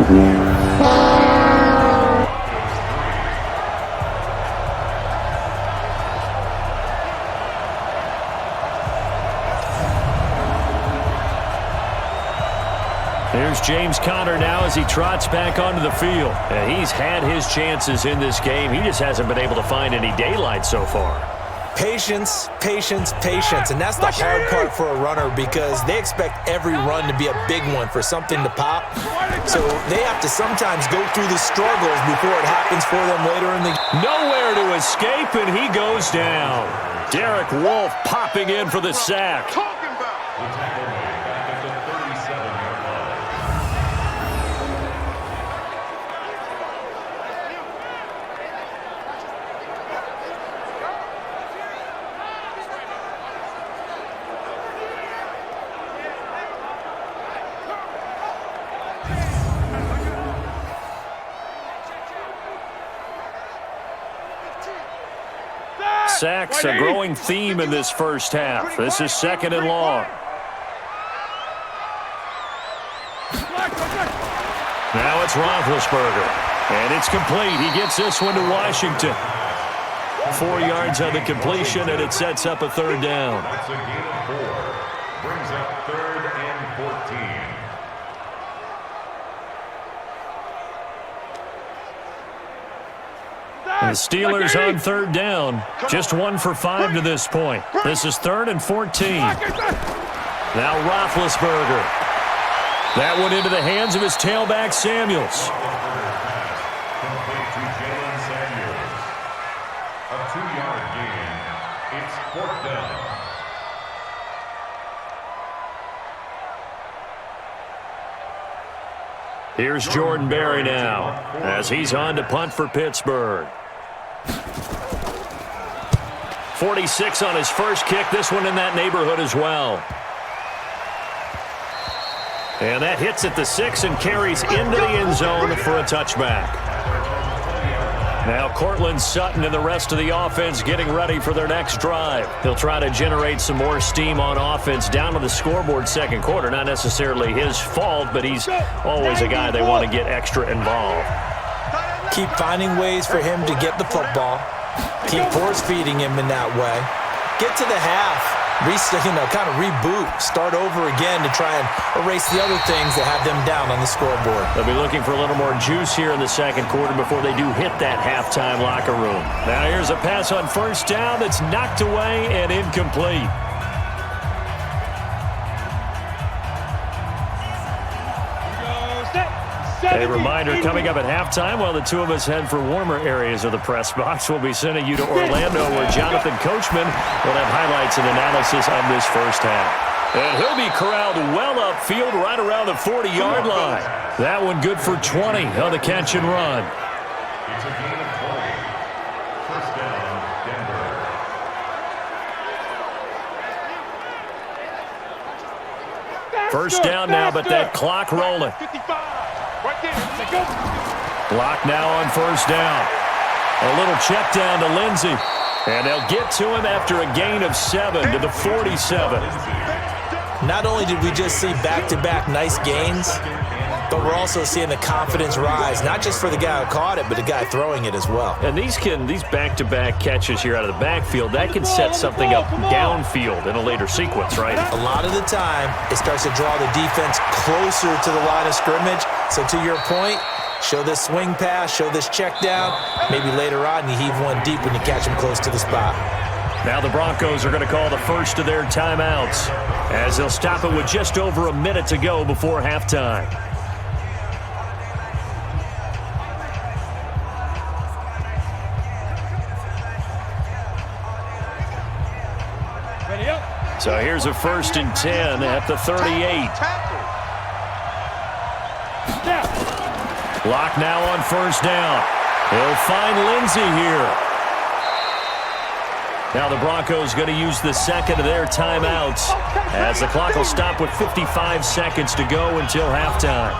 Here's James Conner now as he trots back onto the field. And he's had his chances in this game. He just hasn't been able to find any daylight so far. Patience, patience, patience. And that's the hard part for a runner because they expect every run to be a big one for something to pop. So they have to sometimes go through the struggles before it happens for them later in the game. Nowhere to escape, and he goes down. Derek Wolfe popping in for the sack. Sacks, a growing theme in this first half. This is second and long. Now it's Roethlisberger. And it's complete. He gets this one to Washington. 4 yards on the completion, and it sets up a third down. That's a gain of 4. Brings up 3rd and 14. The Steelers on third down. Just 1 for 5 to this point. This is 3rd and 14. Now Roethlisberger. That one into the hands of his tailback, Samuels. Complete to Jalen Samuels. A 2-yard gain. It's 4th down. Here's Jordan Berry now as he's on to punt for Pittsburgh. 46 on his first kick. This one in that neighborhood as well. And that hits at the 6 and carries into the end zone for a touchback. Now Cortland Sutton and the rest of the offense getting ready for their next drive. He'll try to generate some more steam on offense down to the scoreboard second quarter. Not necessarily his fault, but he's always a guy they want to get extra involved. Keep finding ways for him to get the football. Keep force-feeding him in that way. Get to the half. Kind of reboot. Start over again to try and erase the other things that have them down on the scoreboard. They'll be looking for a little more juice here in the second quarter before they do hit that halftime locker room. Now here's a pass on first down that's knocked away and incomplete. A reminder coming up at halftime while the two of us head for warmer areas of the press box. We'll be sending you to Orlando where Jonathan Coachman will have highlights and analysis of this first half. And he'll be corralled well upfield right around the 40-yard line. That one good for 20 on the catch and run. It's a gain of 20. First down, Denver. First down now, but that clock rolling. Block now on first down. A little check down to Lindsey. And they'll get to him after a gain of 7 to the 47. Not only did we just see back-to-back nice gains, but we're also seeing the confidence rise, not just for the guy who caught it, but the guy throwing it as well. And these back-to-back catches here out of the backfield, that can set something up downfield in a later sequence, right? A lot of the time, it starts to draw the defense closer to the line of scrimmage. So to your point, show this swing pass, show this check down. Maybe later on you heave one deep when you catch him close to the spot. Now the Broncos are going to call the first of their timeouts as they'll stop it with just over a minute to go before halftime. So here's a 1st and 10 at the 38. Block now on first down. He'll find Lindsey here. Now the Broncos going to use the second of their timeouts as the clock will stop with 55 seconds to go until halftime.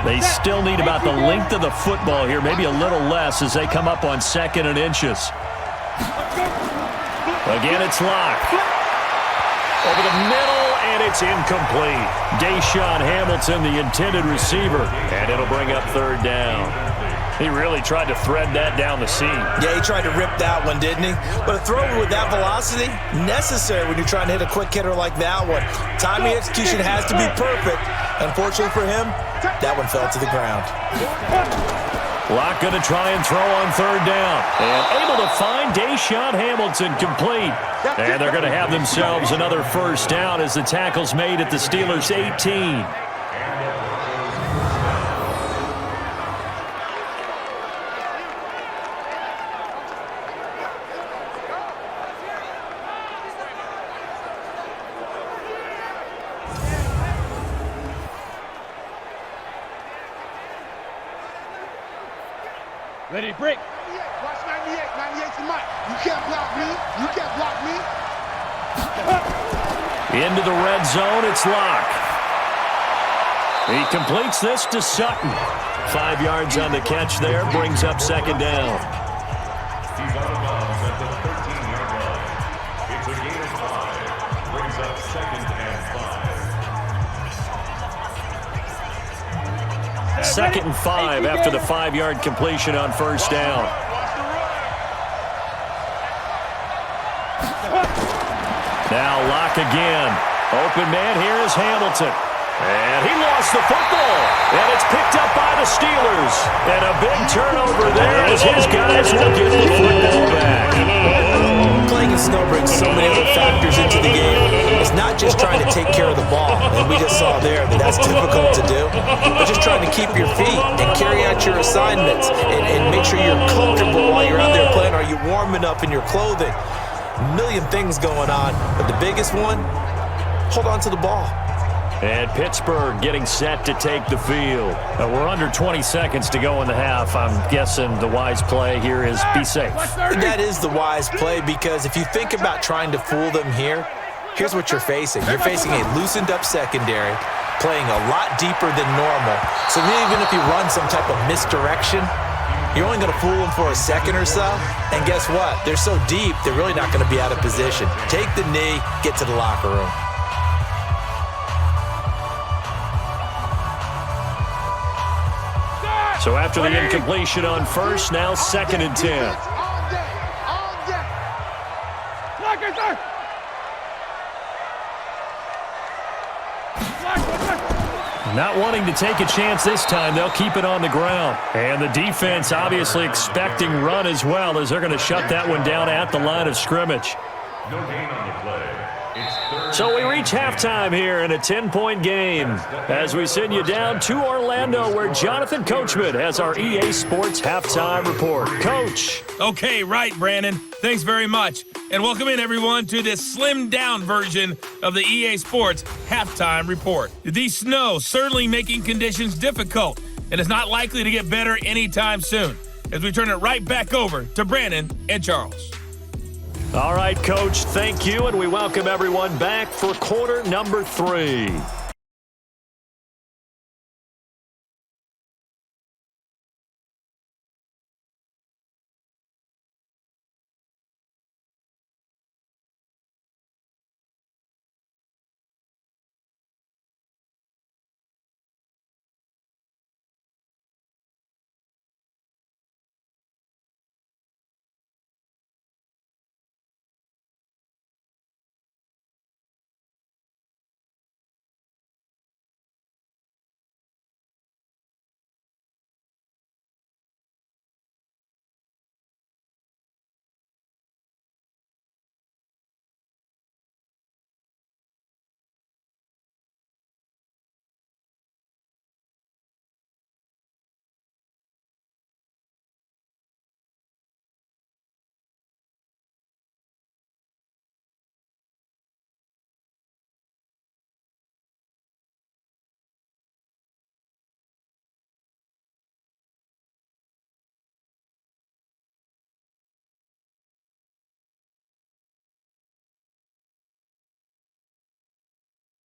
They still need about the length of the football here, maybe a little less as they come up on 2nd and inches. Again, it's locked. Over the middle, and it's incomplete. Deshaun Hamilton, the intended receiver, and it'll bring up 3rd down. He really tried to thread that down the seam. Yeah, he tried to rip that one, didn't he? But a throw with that velocity, necessary when you're trying to hit a quick hitter like that one. Timing execution has to be perfect. Unfortunately for him, that one fell to the ground. Locke going to try and throw on 3rd down. And able to find Deshaun Hamilton complete. And they're going to have themselves another 1st down as the tackle's made at the Steelers' 18. Ready, break. Watch 98. 98's the mic. You can't block me. You can't block me. Into the red zone, it's Locke. He completes this to Sutton. 5 yards on the catch there, brings up 2nd down. He's out of bounds at the 13-yard line. It's a gain of 5. Brings up 2nd and 5. 2nd and 5 after the 5-yard completion on 1st down. Now Locke again. Open man here is Hamilton. And he lost the football. And it's picked up by the Steelers. And a big turnover there as his guys will get the football back. Playing in snow brings so many other factors into the game. It's not just trying to take care of the ball, and we just saw there that that's difficult to do, but just trying to keep your feet and carry out your assignments and make sure you're comfortable while you're out there playing. Are you warm enough in your clothing? A million things going on, but the biggest one, hold on to the ball. And Pittsburgh getting set to take the field. We're under 20 seconds to go in the half. I'm guessing the wise play here is be safe. That is the wise play, because if you think about trying to fool them here, here's what you're facing. You're facing a loosened up secondary, playing a lot deeper than normal. So even if you run some type of misdirection, you're only going to fool them for a second or so. And guess what? They're so deep, they're really not going to be out of position. Take the knee, get to the locker room. So after the incompletion on 1st, now 2nd and 10. All day. All day. Locker, sir. Not wanting to take a chance this time, they'll keep it on the ground. And the defense obviously expecting run as well, as they're going to shut that one down at the line of scrimmage. No gain on the play. It's 3rd. So we reach halftime here in a 10-point game as we send you down to Orlando, where Jonathan Coachman has our EA Sports halftime report. Coach. Okay, right, Brandon. Thanks very much. And welcome in, everyone, to this slimmed-down version of the EA Sports halftime report. The snow certainly making conditions difficult, and it's not likely to get better anytime soon, as we turn it right back over to Brandon and Charles. All right, Coach, thank you, and we welcome everyone back for quarter number 3.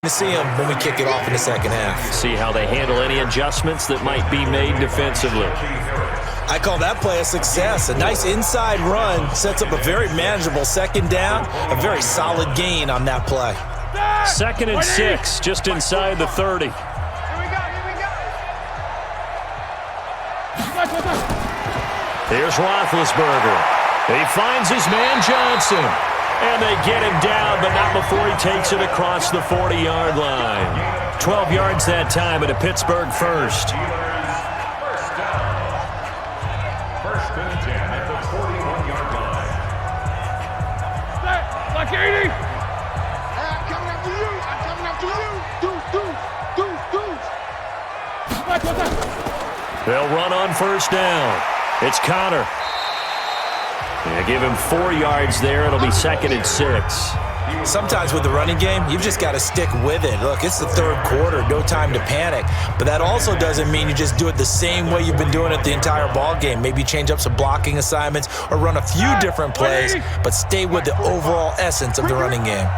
to see him when we kick it off in the second half. See how they handle any adjustments that might be made defensively. I call that play a success. A nice inside run sets up a very manageable second down, a very solid gain on that play. 2nd and 6, just inside the 30. Here's Roethlisberger. He finds his man Johnson. And they get him down, but not before he takes it across the 40-yard line. 12 yards that time at a Pittsburgh first. First down. 1st and 10 at the 41-yard line. Like 80. I'm coming after you. I'm coming after you. They'll run on first down. It's Connor. They give him 4 yards there. It'll be 2nd and 6. Sometimes with the running game, you've just got to stick with it. Look, it's the third quarter, no time to panic. But that also doesn't mean you just do it the same way you've been doing it the entire ball game. Maybe change up some blocking assignments or run a few different plays, but stay with the overall essence of the running game.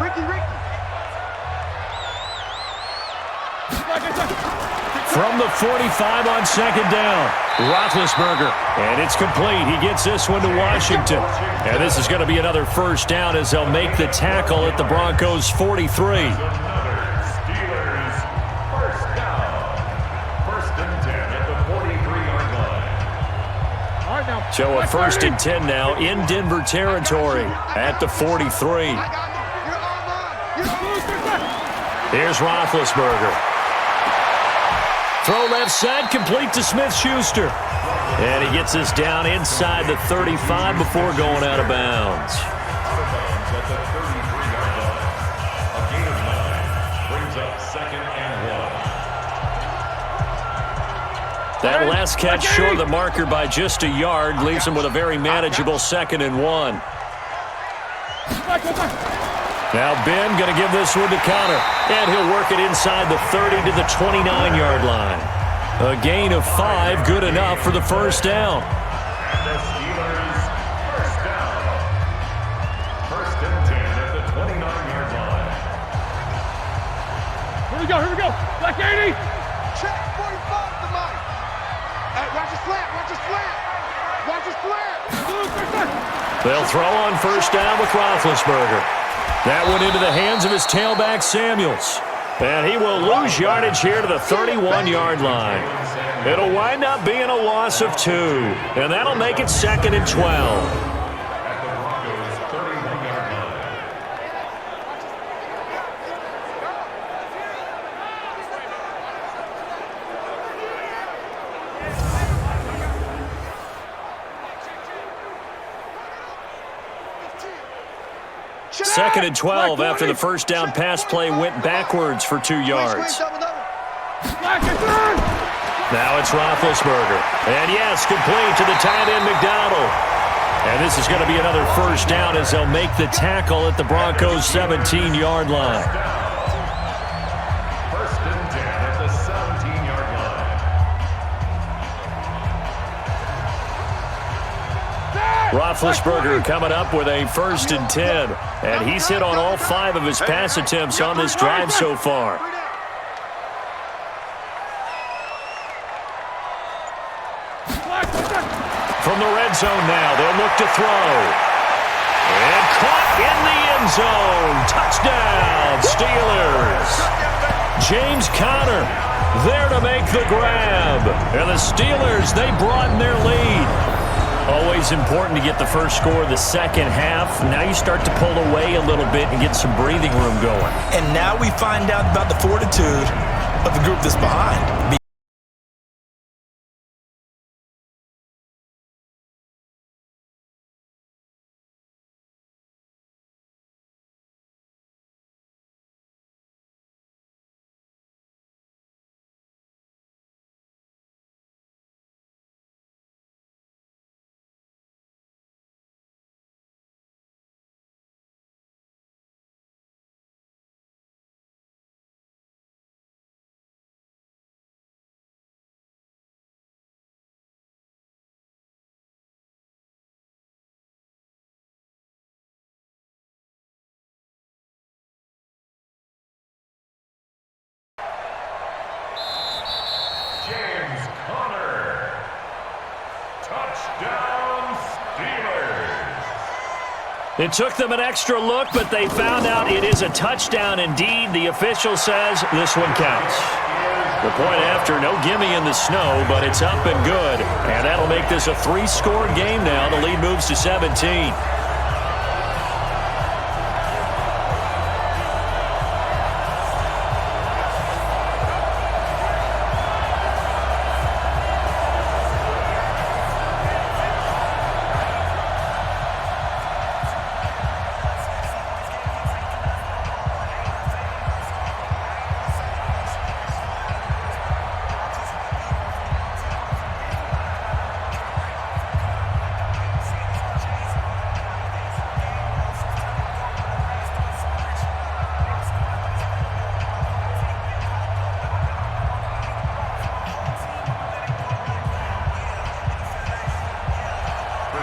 From the 45 on 2nd down, Roethlisberger, and it's complete. He gets this one to Washington. And this is going to be another first down as they'll make the tackle at the Broncos' 43. Steelers first down. 1st and 10 at the 43-yard line. So a 1st and 10 now in Denver territory at the 43. Here's Roethlisberger. Throw left side, complete to Smith-Schuster. And he gets us down inside the 35 before going out of bounds. At the 33-yard line. A gain of 9 brings up 2nd and 1. That last catch short of the marker by just a yard leaves him with a very manageable 2nd and 1. Now Ben going to give this one to Connor, and he'll work it inside the 30 to the 29-yard line. A gain of 5, good enough for the first down. And the Steelers first down. 1st and 10 at the 29-yard line. Here we go. Like 80. Check 45 to Mike. Hey, watch the slant. They'll throw on first down with Roethlisberger. That went into the hands of his tailback, Samuels. And he will lose yardage here to the 31-yard line. It'll wind up being a loss of 2. And that'll make it 2nd and 12. At the Broncos' 31-yard line. Second and 12 after the first down pass play went backwards for 2 yards. Now it's Roethlisberger. And yes, complete to the tight end McDonald. And this is going to be another first down as they'll make the tackle at the Broncos' 17-yard line. 1st and 10 at the 17-yard line. Roethlisberger coming up with a 1st and 10. And he's hit on all 5 of his pass attempts on this drive so far. From the red zone now, they'll look to throw. And caught in the end zone. Touchdown, Steelers. James Conner there to make the grab. And the Steelers, they broaden their lead. Always important to get the first score of the second half. Now you start to pull away a little bit and get some breathing room going. And now we find out about the fortitude of the group that's behind. It took them an extra look, but they found out it is a touchdown indeed. The official says this one counts. The point after, no gimme in the snow, but it's up and good. And that'll make this a 3-score game now. The lead moves to 17.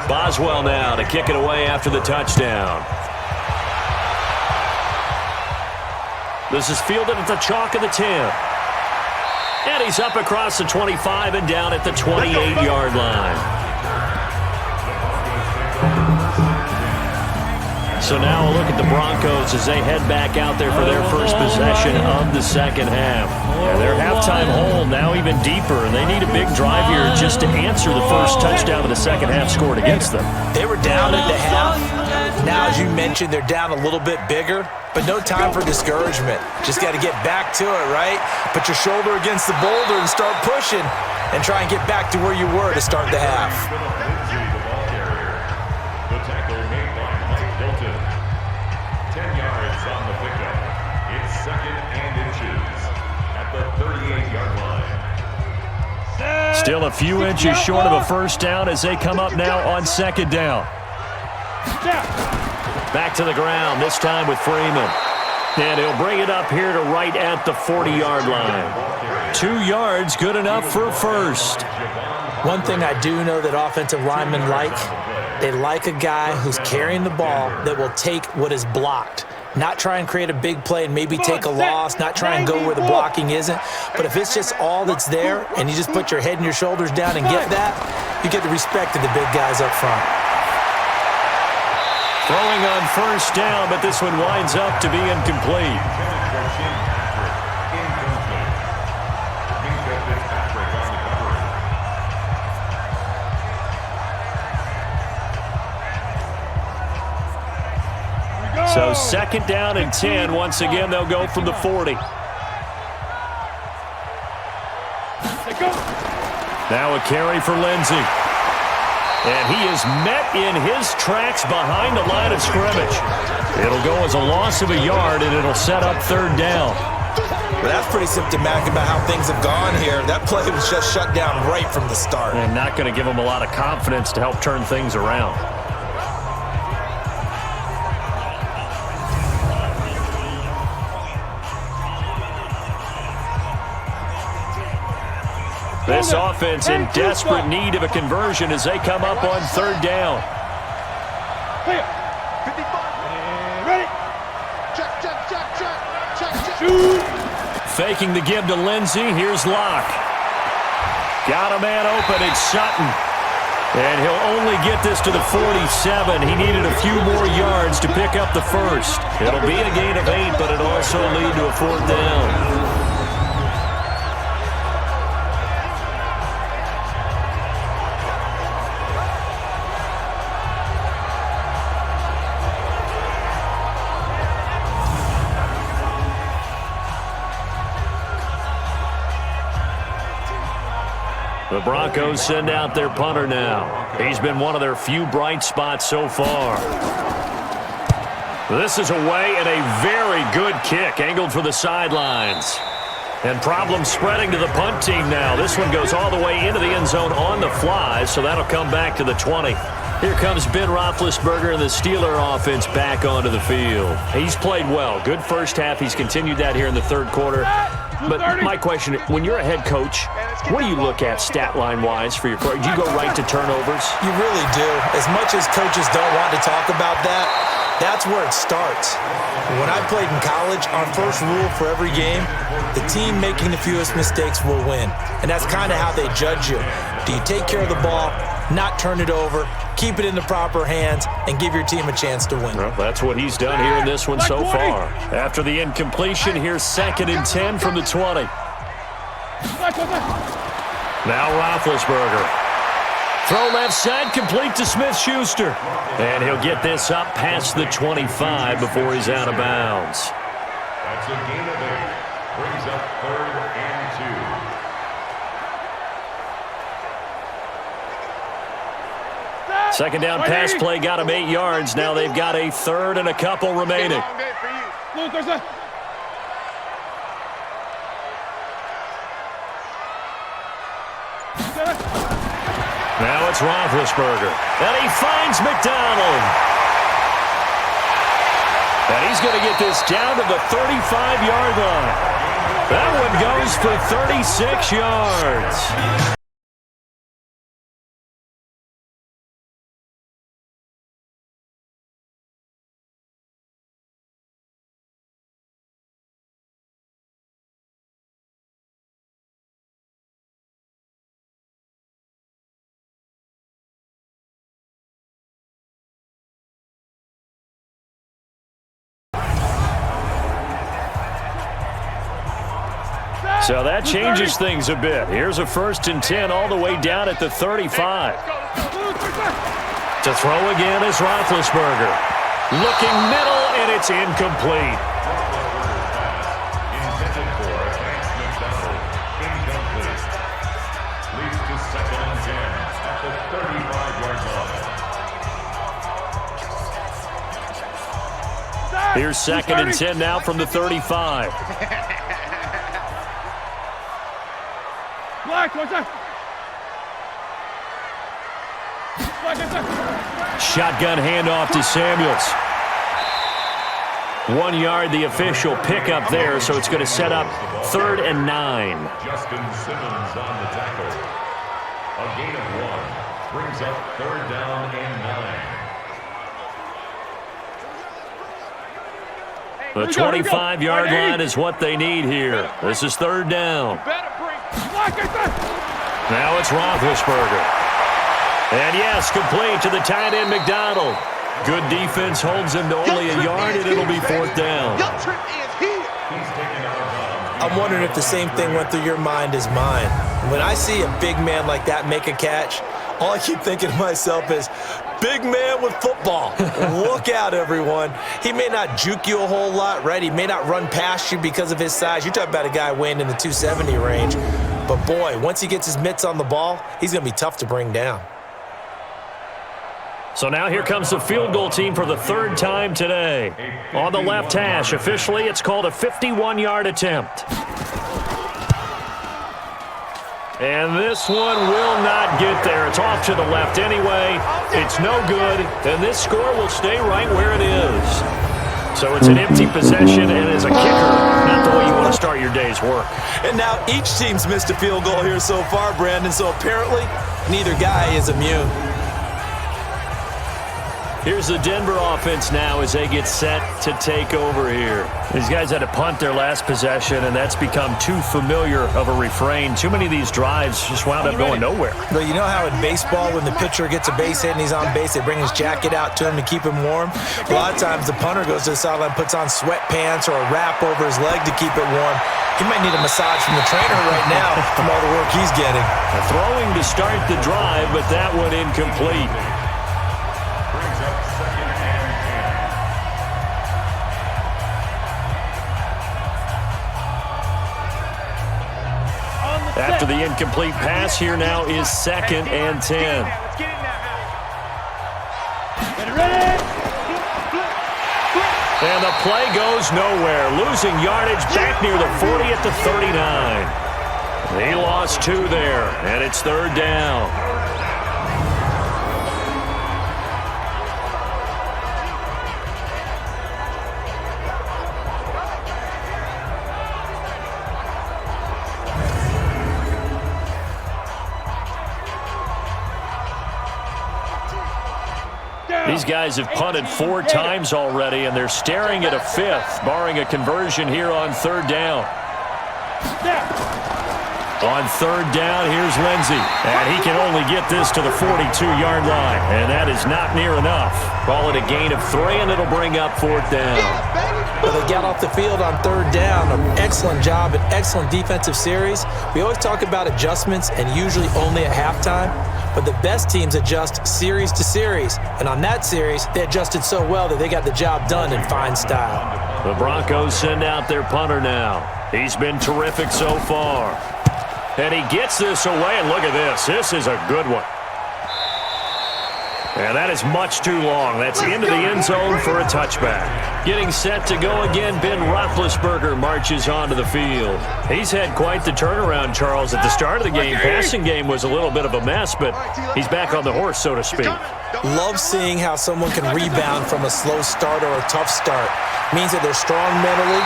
Boswell now to kick it away after the touchdown. This is fielded at the chalk of the 10. And he's up across the 25 and down at the 28-yard line. So now a look at the Broncos as they head back out there for their first possession of the second half. And their halftime hole now even deeper, and they need a big drive here just to answer the first touchdown of the second half scored against them. They were down at the half. Now, as you mentioned, they're down a little bit bigger, but no time for discouragement. Just got to get back to it, right? Put your shoulder against the boulder and start pushing and try and get back to where you were to start the half. The tackle made by Mike Hilton. 10 yards on the pickup. It's second and inches at the 38-yard line. Still a few inches short of a first down as they come up now on second down. Back to the ground, this time with Freeman. And he'll bring it up here to right at the 40-yard line. 2 yards, good enough for a first. One thing I do know that offensive linemen like, they like a guy who's carrying the ball that will take what is blocked. Not try and create a big play and maybe take a loss, not try and go where the blocking isn't. But if it's just all that's there and you just put your head and your shoulders down and get that, you get the respect of the big guys up front. Throwing on first down, but this one winds up to be incomplete. So second down and 10. Once again, they'll go from the 40. Now a carry for Lindsey. And he is met in his tracks behind the line of scrimmage. It'll go as a loss of a yard, and it'll set up third down. Well, that's pretty symptomatic about how things have gone here. That play was just shut down right from the start. And not going to give them a lot of confidence to help turn things around. This offense in desperate need of a conversion as they come up on third down. Ready? Check. Faking the give to Lindsey. Here's Locke. Got a man open. It's Sutton. And he'll only get this to the 47. He needed a few more yards to pick up the first. It'll be a gain of 8, but it'll also lead to a fourth down. The Broncos send out their punter now. He's been one of their few bright spots so far. This is away and a very good kick, angled for the sidelines. And problems spreading to the punt team now. This one goes all the way into the end zone on the fly, so that'll come back to the 20. Here comes Ben Roethlisberger and the Steeler offense back onto the field. He's played well. Good first half. He's continued that here in the third quarter. But my question, when you're a head coach, what do you look at stat line-wise for your quarterback? Do you go right to turnovers? You really do. As much as coaches don't want to talk about that, that's where it starts. When I played in college, our first rule for every game, the team making the fewest mistakes will win. And that's kind of how they judge you. Do you take care of the ball? not turn it over, keep it in the proper hands, and give your team a chance to win. Well, that's what he's done here in this one so far. After the incompletion, here's 2nd and 10 from the 20. Now Roethlisberger. Throw left side, complete to Smith-Schuster. And he'll get this up past the 25 before he's out of bounds. That's a gain of 8. Brings up 3rd and 2. Second down pass play got him 8 yards. Now they've got a 3rd and a couple remaining. Now it's Roethlisberger. And he finds McDonald. And he's going to get this down to the 35-yard line. That one goes for 36 yards. So that changes things a bit. Here's a 1st and 10 all the way down at the 35. To throw again is Roethlisberger. Looking middle, and it's incomplete. Intended for Vance McDonald. Incomplete. Leads to 2nd and 10 at the 35-yard line. Here's 2nd and 10 now from the 35. Shotgun handoff to Samuels. 1 yard, the official pickup there, so it's going to set up 3rd and 9. Justin Simmons on the tackle. A gain of 1. Brings up 3rd down and 9. The 25-yard line is what they need here. This is 3rd down. Now it's Roethlisberger. And yes, complete to the tight end McDonald. Good defense holds him to only a yard, and it'll be 4th down. I'm wondering if the same thing went through your mind as mine. When I see a big man like that make a catch, all I keep thinking to myself is, big man with football. Look out, everyone. He may not juke you a whole lot, right? He may not run past you because of his size. You're talking about a guy weighing in the 270 range. But, boy, once he gets his mitts on the ball, he's going to be tough to bring down. So now here comes the field goal team for the 3rd time today. On the left hash, officially it's called a 51-yard attempt. And this one will not get there. It's off to the left anyway. It's no good, and this score will stay right where it is. So it's an empty possession, and as a kicker, not the way you want to start your day's work. And now each team's missed a field goal here so far, Brandon, so apparently neither guy is immune. Here's the Denver offense now as they get set to take over here. These guys had to punt their last possession, and that's become too familiar of a refrain. Too many of these drives just wound up going nowhere. Well, you know how in baseball when the pitcher gets a base hit and he's on base, they bring his jacket out to him to keep him warm? A lot of times the punter goes to the sideline, puts on sweatpants or a wrap over his leg to keep it warm. He might need a massage from the trainer right now from all the work he's getting. Throwing to start the drive, but that one incomplete. After the incomplete pass, here now is 2nd and 10. And the play goes nowhere. Losing yardage back near the 40 at the 39. He lost 2 there, and it's 3rd down. These guys have punted 4 times already, and they're staring at a 5th, barring a conversion here on 3rd down. On third down, here's Lindsey. And he can only get this to the 42-yard line. And that is not near enough. Call it a gain of 3, and it'll bring up fourth down. Well, they got off the field on third down. An excellent job, an excellent defensive series. We always talk about adjustments, and usually only at halftime. But the best teams adjust series to series. And on that series, they adjusted so well that they got the job done in fine style. The Broncos send out their punter now. He's been terrific so far. And he gets this away, and look at this. This is a good one. And that is much too long. That's into the end zone for a touchback. Getting set to go again, Ben Roethlisberger marches onto the field. He's had quite the turnaround, Charles. At the start of the game, passing game was a little bit of a mess, but he's back on the horse, so to speak. Love seeing how someone can rebound from a slow start or a tough start. Means that they're strong mentally.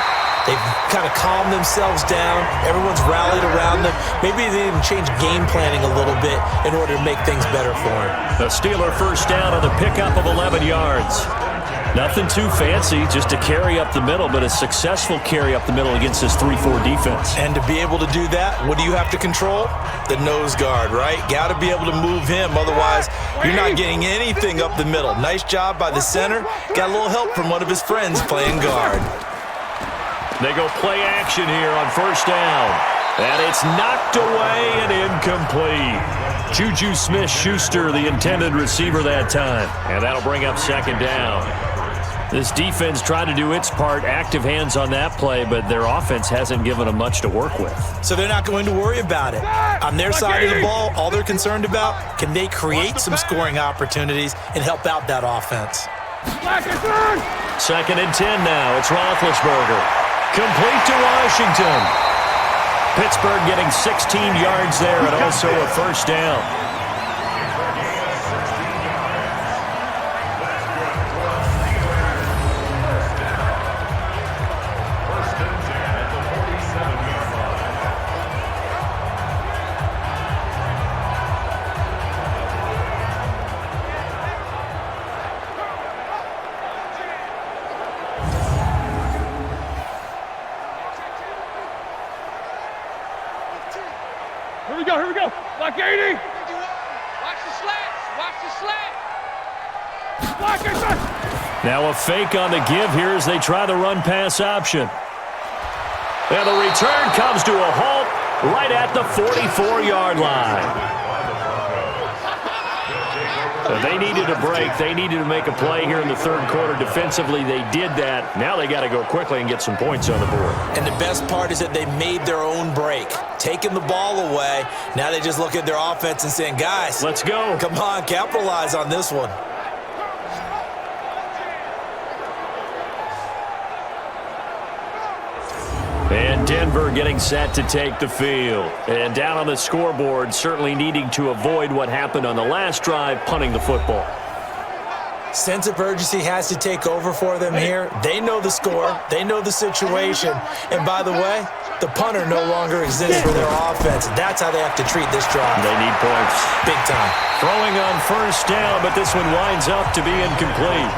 They've kind of calmed themselves down. Everyone's rallied around them. Maybe they even change game planning a little bit in order to make things better for them. A Steeler first down on the pickup of 11 yards. Nothing too fancy, just a carry up the middle, but a successful carry up the middle against this 3-4 defense. And to be able to do that, what do you have to control? The nose guard, right? Got to be able to move him. Otherwise, you're not getting anything up the middle. Nice job by the center. Got a little help from one of his friends playing guard. They go play action here on first down. And it's knocked away and incomplete. Juju Smith-Schuster, the intended receiver that time. And that'll bring up second down. This defense tried to do its part, active hands on that play, but their offense hasn't given them much to work with. So they're not going to worry about it. On their side of the ball, all they're concerned about, can they create some scoring opportunities and help out that offense? Second and 10 now. It's Roethlisberger. Complete to Washington. Pittsburgh getting 16 yards there and also a first down. Here we go. Block 80. Watch the slats. Watch the slat. Block it. Now a fake on the give here as they try the run-pass option. And the return comes to a halt right at the 44-yard line. They needed a break. They needed to make a play here in the third quarter. Defensively, they did that. Now they got to go quickly and get some points on the board. And the best part is that they made their own break. Taking the ball away. Now they just look at their offense and saying, guys, let's go. Come on, capitalize on this one. And Denver getting set to take the field. And down on the scoreboard, certainly needing to avoid what happened on the last drive, punting the football. Sense of urgency has to take over for them here. They know the score. They know the situation. And by the way, the punter no longer exists for their offense. That's how they have to treat this drive. They need points. Big time. Throwing on first down, but this one winds up to be incomplete.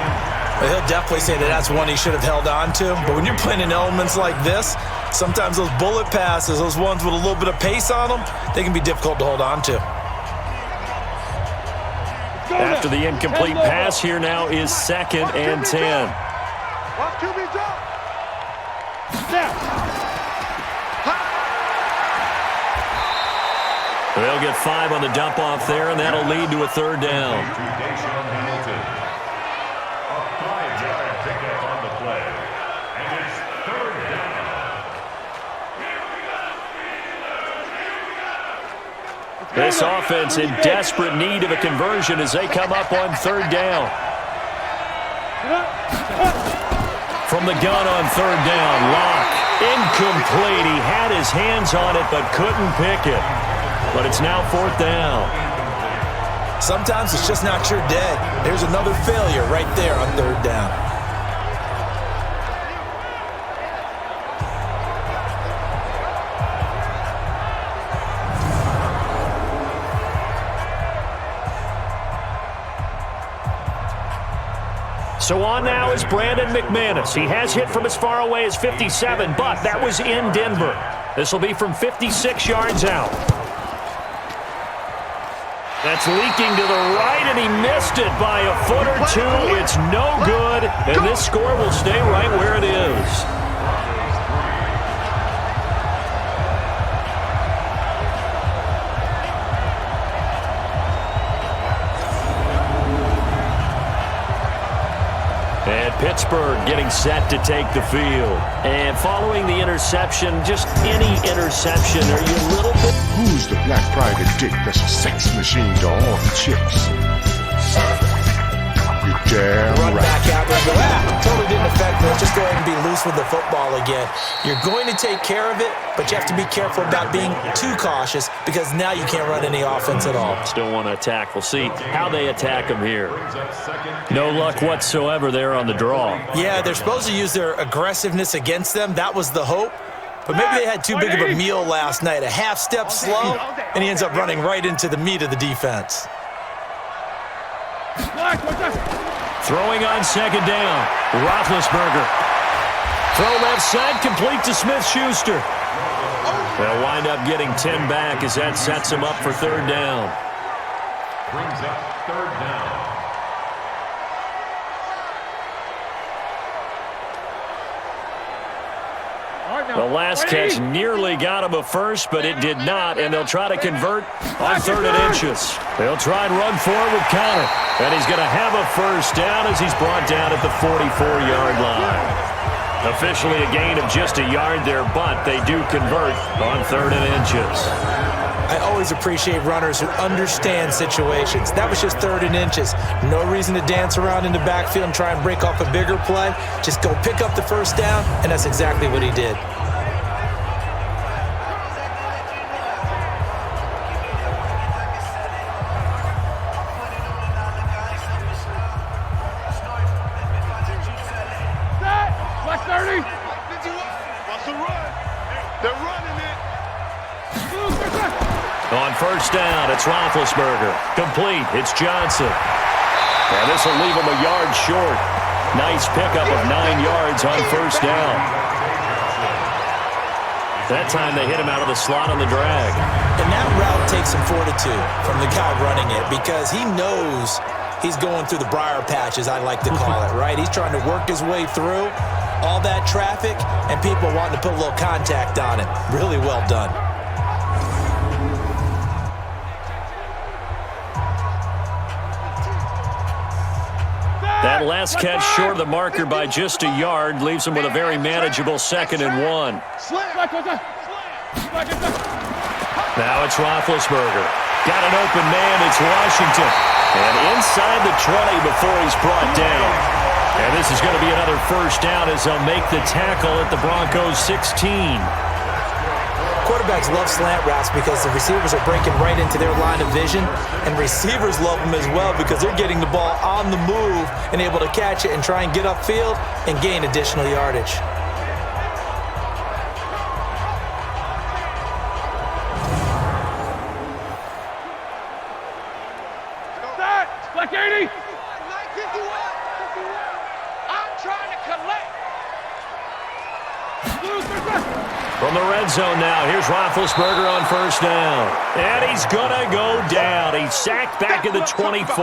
Well, he'll definitely say that that's one he should have held on to. But when you're playing in elements like this, sometimes those bullet passes, those ones with a little bit of pace on them, they can be difficult to hold on to. After the incomplete pass, here now is second and 10. They'll get 5 on the dump off there, and that'll lead to a third down. This offense in desperate need of a conversion as they come up on third down. From the gun on third down, Locke, incomplete. He had his hands on it but couldn't pick it. But it's now fourth down. Sometimes it's just not your day. There's another failure right there on third down. So on now is Brandon McManus. He has hit from as far away as 57, but that was in Denver. This will be from 56 yards out. That's leaking to the right, and he missed it by a foot or two. It's no good, and this score will stay right where it is. And Pittsburgh getting set to take the field. And following the interception, just any interception, are you a little bit... Who's the black private dick that's a sex machine to all the chicks? You're damn Run right. back out there and go, totally didn't affect me. Let's just go ahead and be loose with the football again. You're going to take care of it, but you have to be careful about being too cautious because now you can't run any offense at all. Still want to attack. We'll see how they attack him here. No luck whatsoever there on the draw. Yeah, they're supposed to use their aggressiveness against them. That was the hope. But maybe they had too big of a meal last night. A half step slow, and he ends up running right into the meat of the defense. Throwing on second down. Roethlisberger. Throw left side, complete to Smith-Schuster. They'll wind up getting 10 back as that sets him up for third down. Brings up third down. The last catch nearly got him a first, but it did not, and they'll try to convert on 3rd and inches. They'll try and run forward with Connor, and he's going to have a first down as he's brought down at the 44-yard line. Officially a gain of just a yard there, but they do convert on 3rd and inches. I always appreciate runners who understand situations. That was just 3rd and inches. No reason to dance around in the backfield and try and break off a bigger play. Just go pick up the first down, and that's exactly what he did. On first down, it's Roethlisberger. Complete, it's Johnson. And this will leave him a yard short. Nice pickup of 9 yards on first down. That time they hit him out of the slot on the drag. And that route takes some fortitude from the guy running it because he knows he's going through the briar patch, as I like to call it, right? He's trying to work his way through all that traffic and people wanting to put a little contact on it. Really well done. That last catch short of the marker by just a yard leaves him with a very manageable 2nd and 1. Now it's Roethlisberger. Got an open man, it's Washington. And inside the 20 before he's brought down. And this is going to be another first down as they'll make the tackle at the Broncos 16. Quarterbacks love slant routes because the receivers are breaking right into their line of vision, and receivers love them as well because they're getting the ball on the move and able to catch it and try and get upfield and gain additional yardage. Black 80! I'm trying to collect. From the red zone now, here's Roethlisberger on first down. And he's going to go down. He's sacked back at the 24.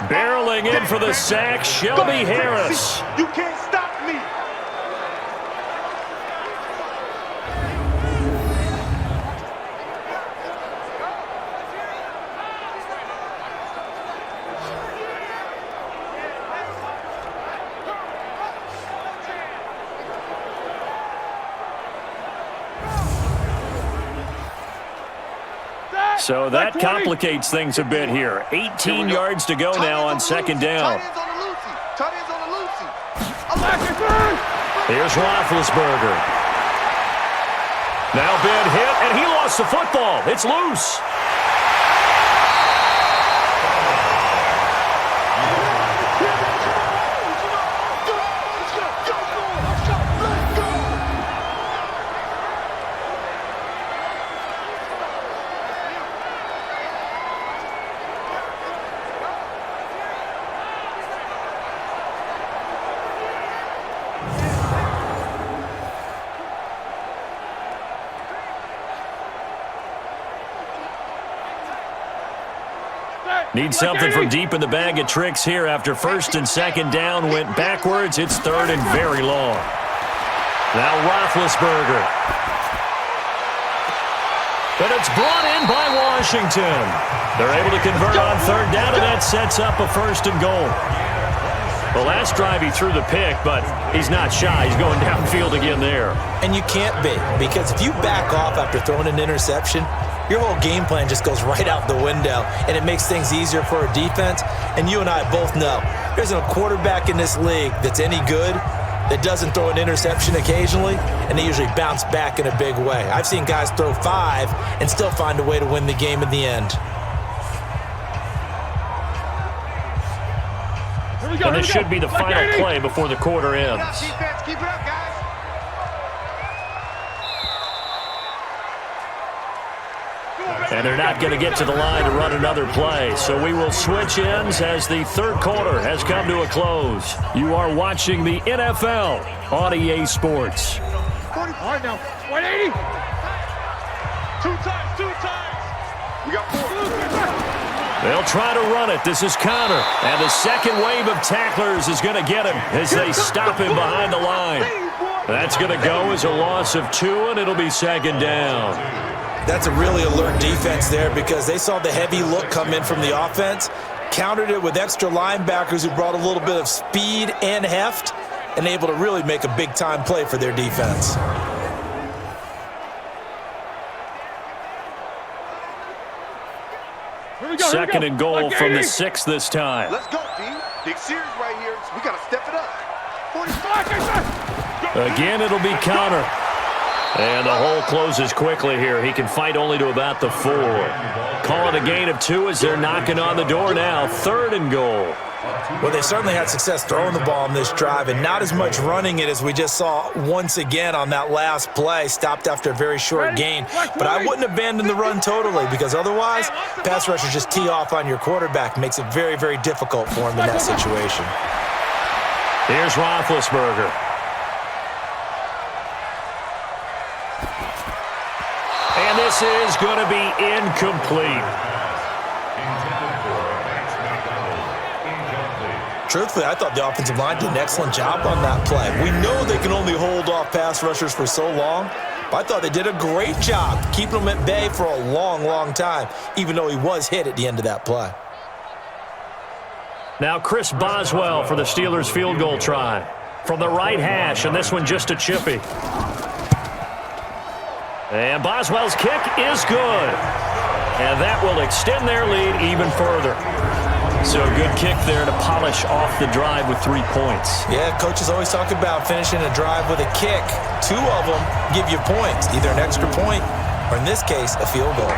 Barreling in for the sack, Shelby Harris. You can't stop me. So that complicates things a bit here. 18 yards to go now on second down. Here's Roethlisberger. Now been hit, and he lost the football. It's loose. Need something from deep in the bag of tricks here after first and second down went backwards. It's third and very long. Now Roethlisberger. But it's brought in by Washington. They're able to convert on third down, and that sets up a first and goal. The last drive he threw the pick, but he's not shy. He's going downfield again there. And you can't be, because if you back off after throwing an interception, your whole game plan just goes right out the window, and it makes things easier for a defense. And you and I both know there isn't a quarterback in this league that's any good that doesn't throw an interception occasionally, and they usually bounce back in a big way. I've seen guys throw 5 and still find a way to win the game in the end. And this should be the final play before the quarter ends. Defense, keep it up, guys. And they're not going to get to the line to run another play. So we will switch ends as the third quarter has come to a close. You are watching the NFL on EA Sports. 40. All right, now. 180. Two times. We got 4. They'll try to run it. This is Connor. And the second wave of tacklers is going to get him as they stop him behind the line. That's going to go as a loss of 2, and it'll be second down. That's a really alert defense there because they saw the heavy look come in from the offense, countered it with extra linebackers who brought a little bit of speed and heft, and able to really make a big-time play for their defense. Second and goal from the 6 this time. Let's go, D. Big series right here. So we got to step it up. 45. Again, it'll be Connor. And the hole closes quickly here. He can fight only to about the 4. Call it a gain of 2 as they're knocking on the door now. Third and goal. Well, they certainly had success throwing the ball on this drive and not as much running it as we just saw once again on that last play. Stopped after a very short gain. But I wouldn't abandon the run totally because otherwise, pass rushers just tee off on your quarterback. Makes it very, very difficult for him in that situation. Here's Roethlisberger. And this is going to be incomplete. Truthfully, I thought the offensive line did an excellent job on that play. We know they can only hold off pass rushers for so long, but I thought they did a great job keeping them at bay for a long, long time, even though he was hit at the end of that play. Now Chris Boswell for the Steelers field goal try. From the right hash, and this one just a chippy. And Boswell's kick is good. And that will extend their lead even further. So a good kick there to polish off the drive with 3 points. Yeah, coaches always talk about finishing a drive with a kick. 2 of them give you points, either an extra point or, in this case, a field goal.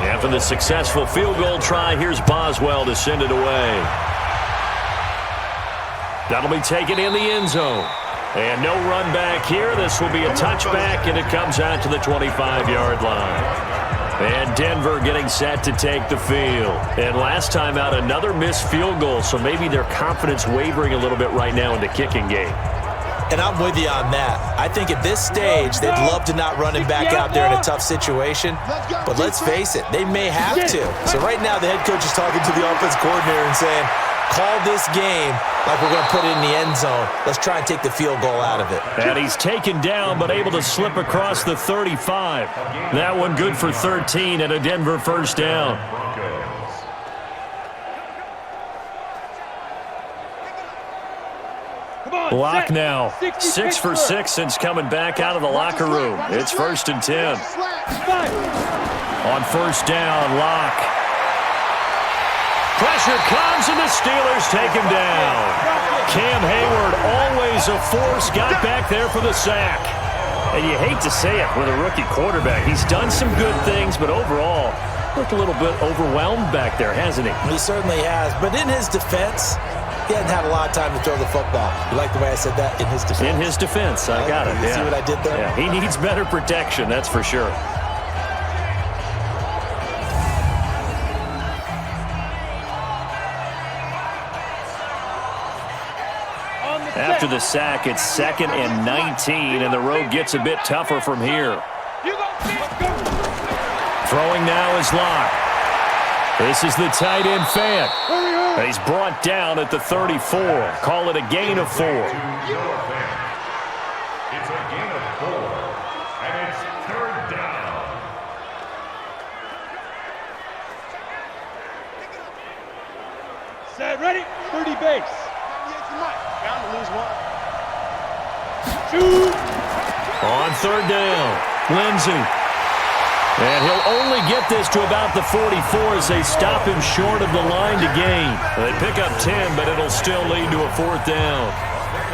After the successful field goal try, here's Boswell to send it away. That'll be taken in the end zone. And no run back here. This will be a touchback, and it comes out to the 25-yard line. And Denver getting set to take the field. And last time out, another missed field goal, so maybe their confidence wavering a little bit right now in the kicking game. And I'm with you on that. I think at this stage, they'd love to not run him back out there in a tough situation. But let's face it, they may have to. So right now, the head coach is talking to the offense coordinator and saying, call this game like we're going to put it in the end zone. Let's try and take the field goal out of it. And he's taken down, but able to slip across the 35. That one good for 13 and a Denver first down. Block now. 6 for 6 since coming back out of the locker room. It's 1st and 10. On first down, Locke. Pressure comes, and the Steelers take him down. Cam Hayward, always a force, got back there for the sack. And you hate to say it with a rookie quarterback. He's done some good things, but overall, Looked a little bit overwhelmed back there, hasn't he? He certainly has. But in his defense, he hasn't had a lot of time to throw the football. You like the way I said that? In his defense. In his defense. I got it. You see what I did there? Yeah, he needs better protection, that's for sure. After the sack, it's 2nd and 19, and the road gets a bit tougher from here. Throwing now is Locke. This is the tight end Fant. And he's brought down at the 34. Call it a gain of 4. It's a gain of 4, and it's 3rd down. Set, ready, 30 base. Bound to lose 1. Shoot! On 3rd down, Lindsey. And he'll only get this to about the 44 as they stop him short of the line to gain. They pick up 10, but it'll still lead to a 4th down.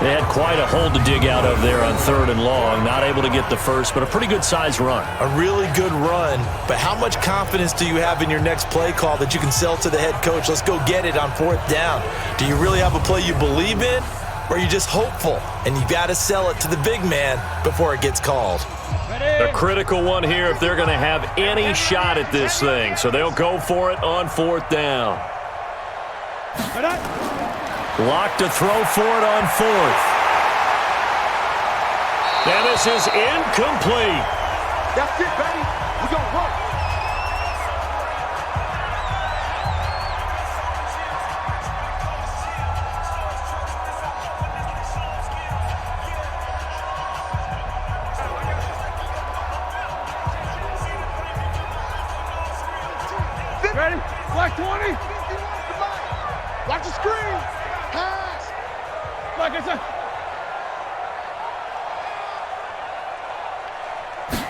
They had quite a hole to dig out of there on 3rd and long. Not able to get the first, but a pretty good-sized run. A really good run, but how much confidence do you have in your next play call that you can sell to the head coach? Let's go get it on 4th down. Do you really have a play you believe in, or are you just hopeful, and you got to sell it to the big man before it gets called? A critical one here if they're going to have any shot at this thing. So they'll go for it on 4th down. Lock to throw for it on 4th. And this is incomplete. That's it, baby. We're going to work. Ready? Black 20. Watch the screen. Pass. Black inside.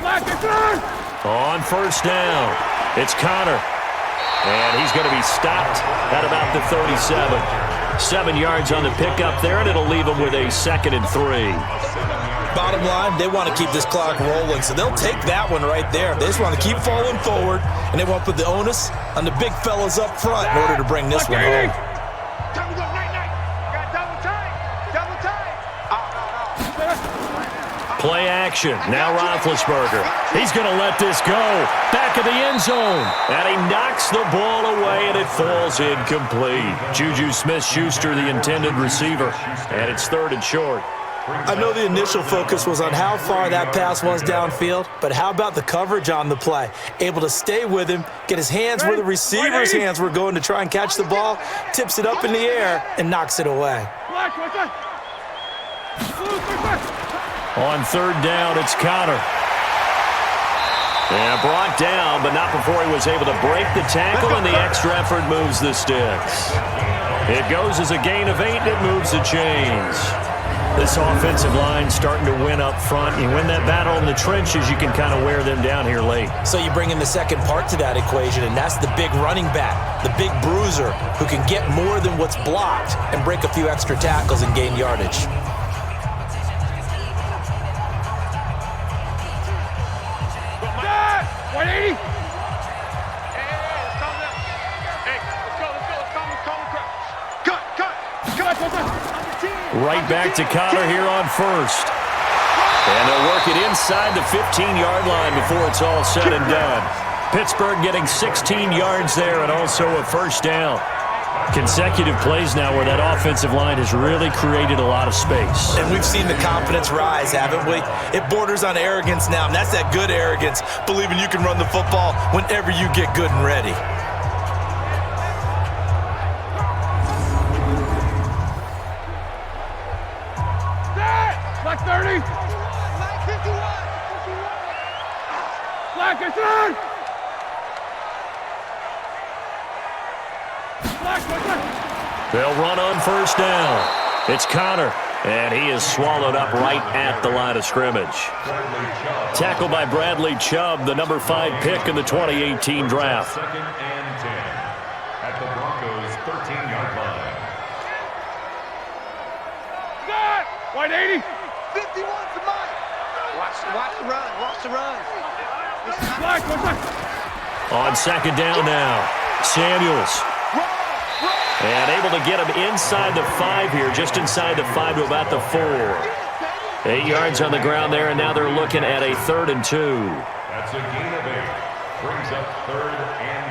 Black inside. On 1st down, it's Connor. And he's going to be stopped at about the 37. 7 yards on the pickup there, and it'll leave him with a 2nd and 3. Bottom line, they want to keep this clock rolling, so they'll take that one right there. They just want to keep falling forward, and they want to put the onus on the big fellas up front in order to bring this one home. Time to go night-night. Got double time. Double time. Play action. Now Roethlisberger. He's going to let this go. Back of the end zone. And he knocks the ball away, and it falls incomplete. Juju Smith-Schuster, the intended receiver. And it's 3rd and short. I know the initial focus was on how far that pass was downfield, but how about the coverage on the play? Able to stay with him, get his hands where the receiver's hands were going to try and catch the ball, tips it up in the air, and knocks it away. On 3rd down, it's Connor. And brought down, but not before he was able to break the tackle, and the extra effort moves the sticks. It goes as a gain of 8, and it moves the chains. This offensive line starting to win up front. You win that battle in the trenches, you can kind of wear them down here late. So you bring in the second part to that equation, and that's the big running back, the big bruiser, who can get more than what's blocked and break a few extra tackles and gain yardage. Right back to Connor here on 1st. And they'll work it inside the 15-yard line before it's all said and done. Pittsburgh getting 16 yards there and also a 1st down. Consecutive plays now where that offensive line has really created a lot of space. And we've seen the confidence rise, haven't we? It borders on arrogance now, and that's that good arrogance, believing you can run the football whenever you get good and ready. Black 30. Black inside. They'll run on 1st down. It's Connor, and he is swallowed up right at the line of scrimmage. Tackled by Bradley Chubb, the number 5 pick in the 2018 draft. 2nd and 10 at the Broncos' 13-yard line. White 80. 51 to Mike. Watch the run. Watch the run. Black. On second down now, Samuels. And able to get him inside the 5 here, just inside the 5 to about the 4. 8 yards on the ground there, and now they're looking at a 3rd and 2. That's a gain of 8. Brings up 3rd and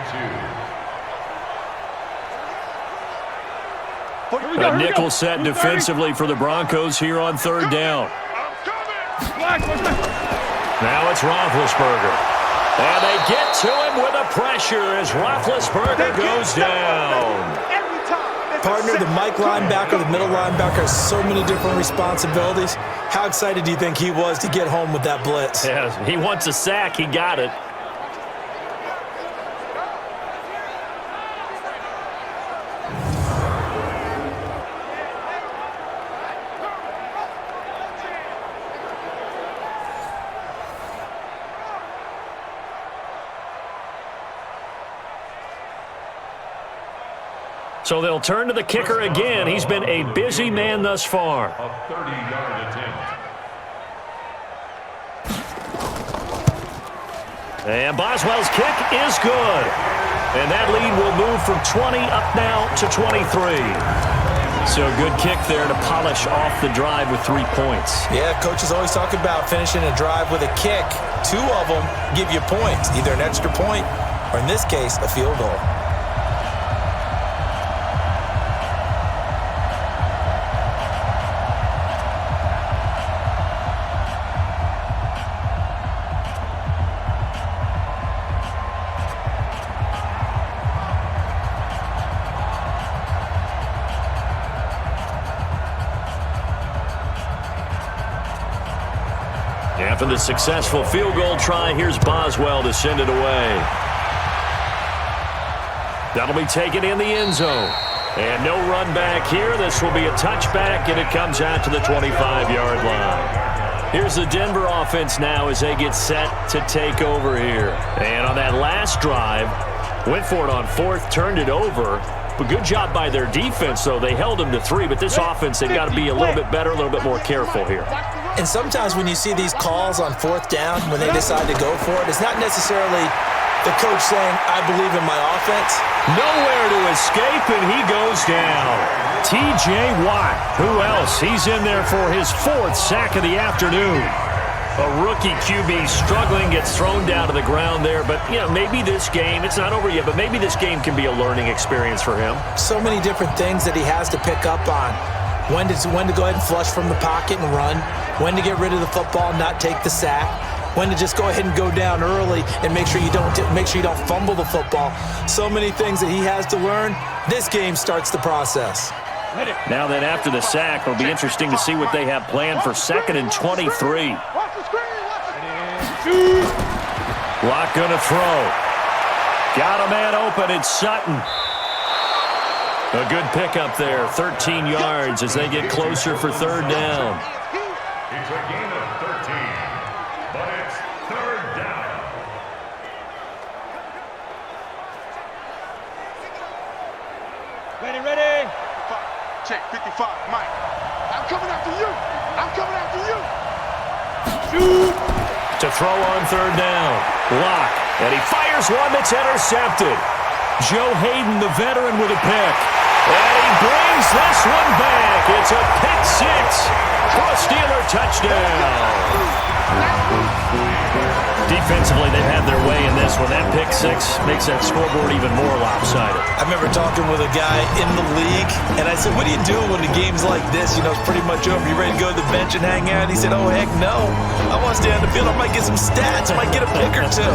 2. A nickel set defensively for the Broncos here on 3rd down. Now it's Roethlisberger. And they get to him with a pressure as Roethlisberger goes down. Partner, the Mike linebacker, the middle linebacker has so many different responsibilities. How excited do you think he was to get home with that blitz? Yeah, he wants a sack. He got it. So they'll turn to the kicker again. He's been a busy man thus far. A 30-yard attempt. And Boswell's kick is good. And that lead will move from 20 up now to 23. So a good kick there to polish off the drive with 3 points. Yeah, coaches always talk about finishing a drive with a kick. 2 of them give you points, either an extra point or, in this case, a field goal. After the successful field goal try, here's Boswell to send it away. That'll be taken in the end zone. And no run back here. This will be a touchback, and it comes out to the 25-yard line. Here's the Denver offense now as they get set to take over here. And on that last drive, went for it on 4th, turned it over. But good job by their defense, though. They held them to 3, but this offense, they've got to be a little bit better, a little bit more careful here. And sometimes when you see these calls on 4th down, when they decide to go for it, it's not necessarily the coach saying, I believe in my offense. Nowhere to escape, and he goes down. T.J. Watt, who else? He's in there for his 4th sack of the afternoon. A rookie QB struggling, gets thrown down to the ground there. But, you know, maybe this game, it's not over yet, but maybe this game can be a learning experience for him. So many different things that he has to pick up on. When to go ahead and flush from the pocket and run. When to get rid of the football and not take the sack. When to just go ahead and go down early and make sure you don't fumble the football. So many things that he has to learn. This game starts the process. Now then, after the sack, it'll be interesting to see what they have planned for 2nd and 23. Lock gonna throw. Got a man open. It's Sutton. A good pickup there, 13 yards as they get closer for 3rd down. It's a gain of 13, but it's 3rd down. Ready. Check 55, Mike. I'm coming after you. I'm coming after you. Shoot. To throw on 3rd down. Lock. And he fires one that's intercepted. Joe Hayden, the veteran, with a pick. And he brings this one back. It's a pick 6 for a Steeler touchdown. Defensively, they've had their way in this one. That pick 6 makes that scoreboard even more lopsided. I remember talking with a guy in the league, and I said, what do you do when the game's like this? You know, it's pretty much over. You ready to go to the bench and hang out? He said, oh, heck no. I want to stay on the field. I might get some stats. I might get a pick or 2.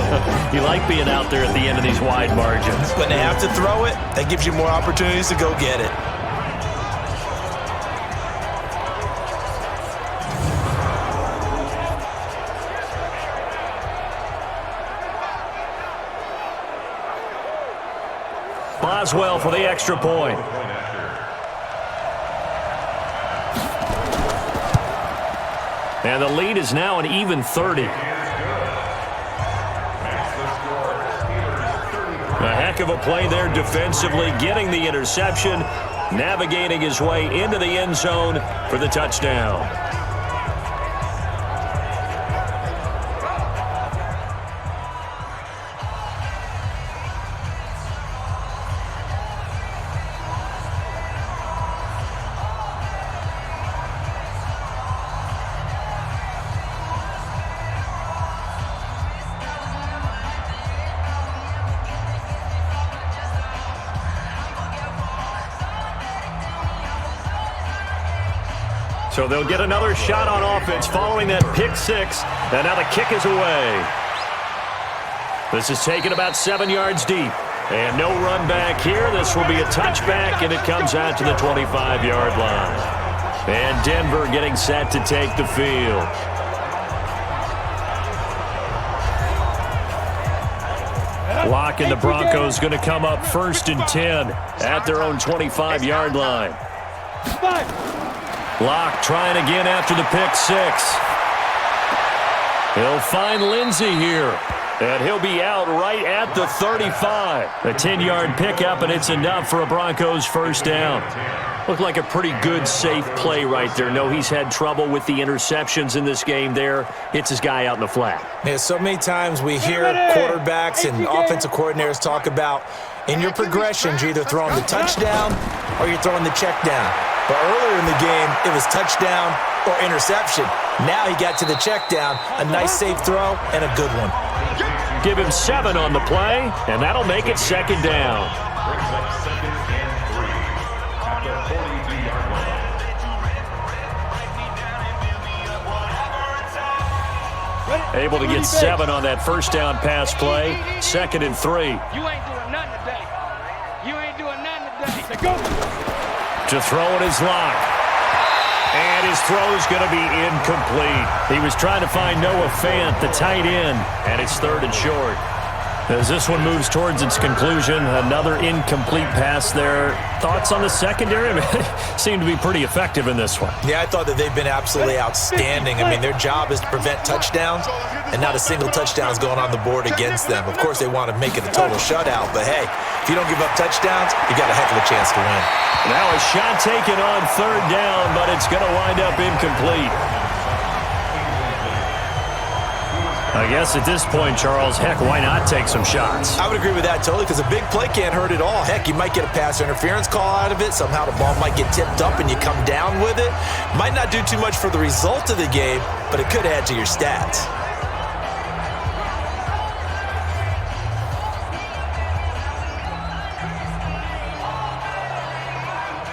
You like being out there at the end of these wide margins. When they have to throw it, that gives you more opportunities to go get it. Boswell for the extra point. And the lead is now an even 30. A heck of a play there defensively, getting the interception, navigating his way into the end zone for the touchdown. So they'll get another shot on offense following that pick six. And now the kick is away. This is taken about 7 yards deep. And no run back here. This will be a touchback, and it comes out to the 25-yard line. And Denver getting set to take the field. Lock and the Broncos going to come up 1st and 10 at their own 25-yard line. Lock trying again after the pick six. He'll find Lindsey here. And he'll be out right at the 35. A 10-yard pickup, and it's enough for a Broncos first down. Looked like a pretty good, safe play right there. No, he's had trouble with the interceptions in this game there. Hits his guy out in the flat. Yeah, so many times we hear quarterbacks and offensive coordinators talk about in your progressions, you're either throwing the touchdown or you're throwing the check down. But earlier in the game, it was touchdown or interception. Now he got to the check down, a nice safe throw, and a good one. Give him 7 on the play, and that'll make it 2nd down. Brings up 2nd and 3 at the 42-yard line. Able to get 7 on that first down pass play. 2nd and 3. You ain't doing nothing today. You ain't doing nothing today. Go. To throw it is Lock. And his throw is going to be incomplete. He was trying to find Noah Fant, the tight end, and it's 3rd and short. As this one moves towards its conclusion, another incomplete pass there. Thoughts on the secondary? I mean, they seem to be pretty effective in this one. Yeah, I thought that they've been absolutely outstanding. I mean, their job is to prevent touchdowns, and not a single touchdown is going on the board against them. Of course, they want to make it a total shutout, but hey, if you don't give up touchdowns, you got a heck of a chance to win. Now a shot taken on 3rd down, but it's going to wind up incomplete. I guess at this point, Charles, heck, why not take some shots? I would agree with that totally, because a big play can't hurt at all. Heck, you might get a pass interference call out of it. Somehow the ball might get tipped up and you come down with it. Might not do too much for the result of the game, but it could add to your stats.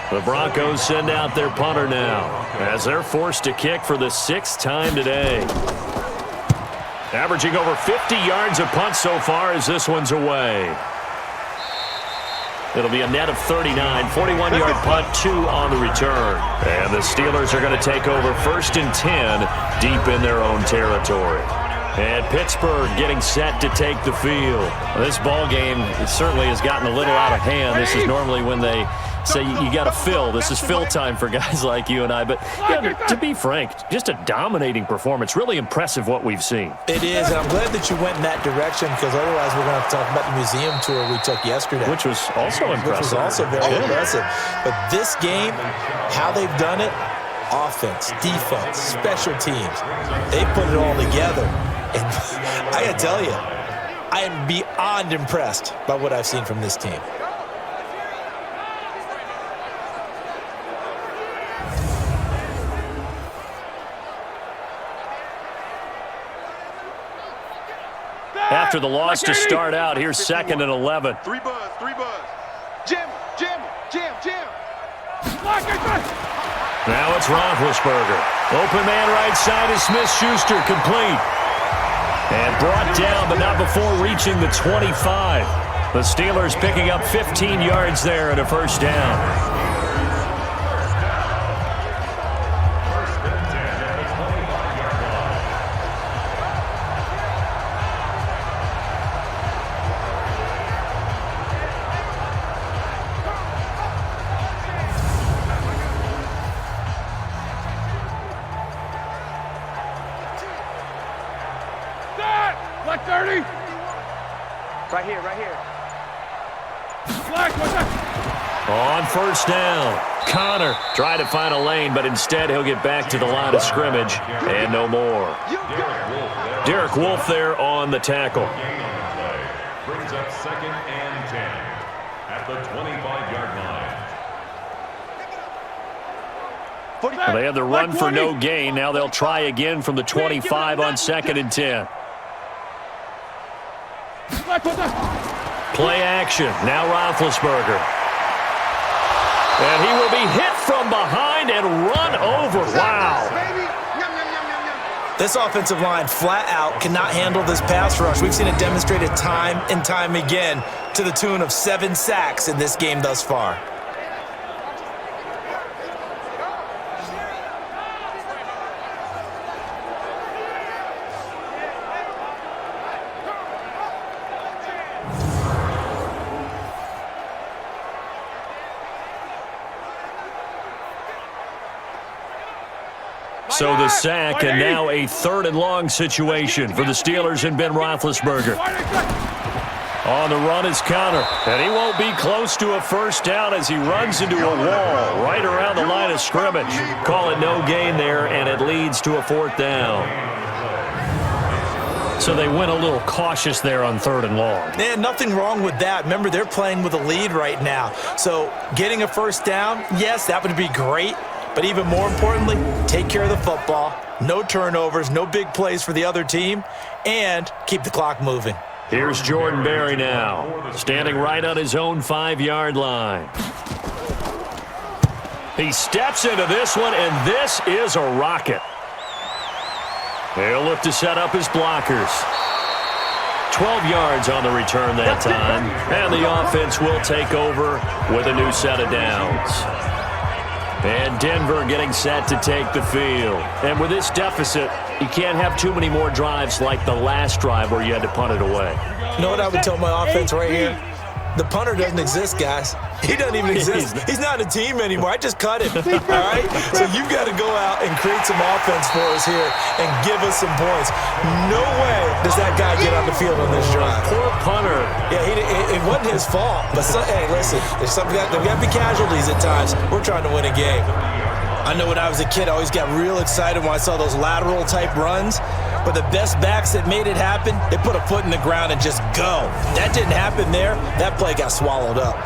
The Broncos send out their punter now, as they're forced to kick for the 6th time today. Averaging over 50 yards a punt so far as this one's away. It'll be a net of 39, 41-yard punt, 2 on the return. And the Steelers are going to take over 1st and 10 deep in their own territory. And Pittsburgh getting set to take the field. This ball game certainly has gotten a little out of hand. This is normally when they say you got to fill. This is fill time for guys like you and I. But yeah, to be frank, just a dominating performance. Really impressive what we've seen. It is, and I'm glad that you went in that direction, because otherwise we're going to have to talk about the museum tour we took yesterday. Which was also impressive. Which was also very impressive. But this game, how they've done it, offense, defense, special teams, they put it all together. And I got to tell you, I am beyond impressed by what I've seen from this team. After the loss to start out, here's 2nd and 11. 3 buzz. Jim. Now it's Roethlisberger. Open man right side is Smith-Schuster, complete. And brought down, but not before reaching the 25. The Steelers picking up 15 yards there and a 1st down. Black 30. Right here. Black, what's that? On 1st down, Connor tried to find a lane, but instead he'll get back to the line of scrimmage and no more. Derek Wolfe there on the tackle. Brings up 2nd and 10 at the 25-yard line. They had the run for no gain. Now they'll try again from the 25 on 2nd and 10. Play action. Now Roethlisberger. And he will be hit from behind and run over. Wow. This offensive line flat out cannot handle this pass rush. We've seen it demonstrated time and time again to the tune of 7 sacks in this game thus far. So the sack, and now a 3rd and long situation for the Steelers and Ben Roethlisberger. On the run is Connor, and he won't be close to a first down as he runs into a wall right around the line of scrimmage. Call it no gain there, and it leads to a 4th down. So they went a little cautious there on 3rd and long. Yeah, nothing wrong with that. Remember, they're playing with a lead right now. So getting a first down, yes, that would be great. But even more importantly, take care of the football. No turnovers, no big plays for the other team, and keep the clock moving. Here's Jordan Berry now, standing right on his own 5-yard line. He steps into this one, and this is a rocket. He'll look to set up his blockers. 12 yards on the return that time, and the offense will take over with a new set of downs. And Denver getting set to take the field. And with this deficit, you can't have too many more drives like the last drive where you had to punt it away. You know what I would tell my offense right here? The punter doesn't exist, guys. He doesn't even exist. He's not a team anymore. I just cut him, all right? So you've got to go out and create some offense for us here and give us some points. No way does that guy get on the field on this drive. Poor punter. Yeah, it wasn't his fault. But, hey, listen, there's got to be casualties at times. We're trying to win a game. I know when I was a kid, I always got real excited when I saw those lateral-type runs. But the best backs that made it happen, they put a foot in the ground and just go. That didn't happen there. That play got swallowed up.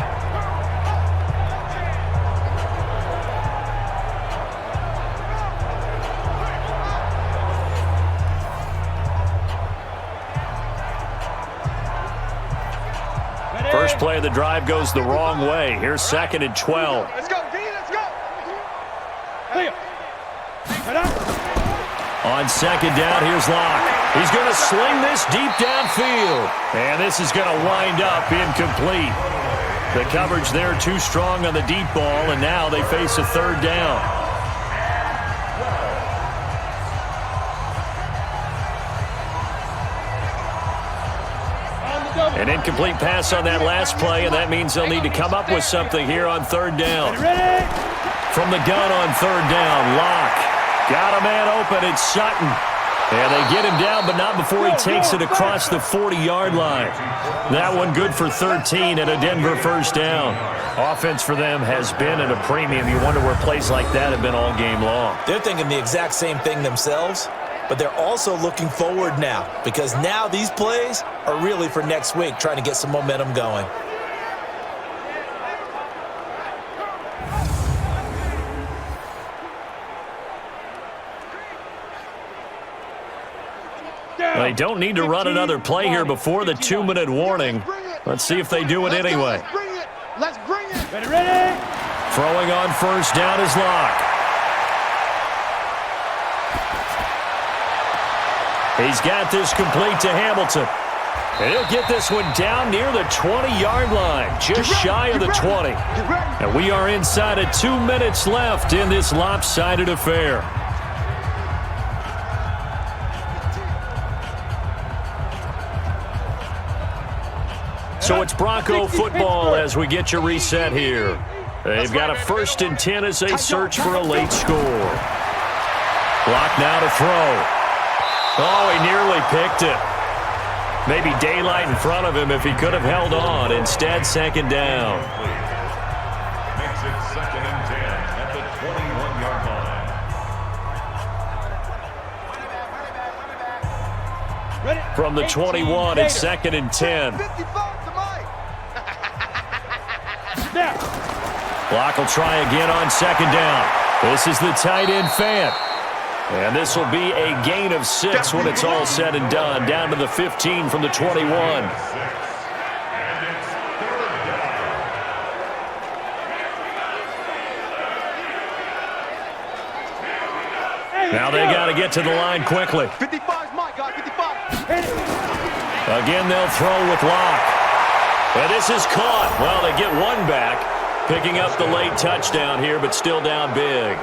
First play of the drive goes the wrong way. Here's 2nd and 12. Let's go, D, let's go. On 2nd down, here's Locke. He's going to sling this deep downfield. And this is going to wind up incomplete. The coverage there too strong on the deep ball, and now they face a 3rd down. An incomplete pass on that last play, and that means they'll need to come up with something here on 3rd down. From the gun on 3rd down, Locke. Got a man open, it's Sutton. And they get him down, but not before he takes it across the 40-yard line. That one good for 13 and a Denver first down. Offense for them has been at a premium. You wonder where plays like that have been all game long. They're thinking the exact same thing themselves, but they're also looking forward now because now these plays are really for next week, trying to get some momentum going. They don't need to run another play here before the 2-minute warning. Let's see if they do it anyway. Let's bring it. Ready? Throwing on first down is Locke. He's got this complete to Hamilton. And he'll get this one down near the 20-yard line, just shy of the 20. And we are inside of 2 minutes left in this lopsided affair. So it's Bronco football as we get you reset here. They've got a 1st and 10 as they search for a late score. Clock now to throw. Oh, he nearly picked it. Maybe daylight in front of him if he could have held on. Instead, 2nd down. Makes it 2nd and 10 at the 21-yard line. From the 21, it's 2nd and 10. Block will try again on 2nd down. This is the tight end Fant. And this will be a gain of 6 when it's all said and done. Down to the 15 from the 21. Now they got to get to the line quickly. 55 is my guy, 55. Again, they'll throw with Locke. And this is caught. Well, they get one back, picking up the late touchdown here, but still down big.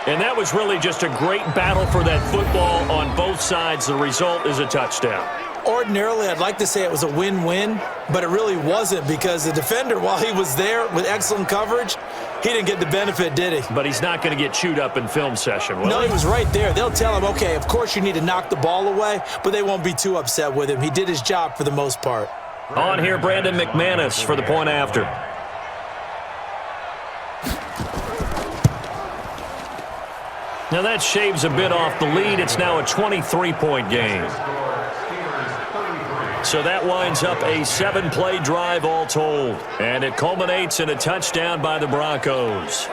And that was really just a great battle for that football on both sides. The result is a touchdown. Ordinarily, I'd like to say it was a win-win, but it really wasn't because the defender, while he was there with excellent coverage, he didn't get the benefit, did he? But he's not going to get chewed up in film session, will No, he? he was right there. They'll tell him, okay, of course you need to knock the ball away, but they won't be too upset with him. He did his job for the most part. On here, Brandon McManus for the point after. Now that shaves a bit off the lead. It's now a 23-point game. So that winds up a 7-play drive all told. And it culminates in a touchdown by the Broncos.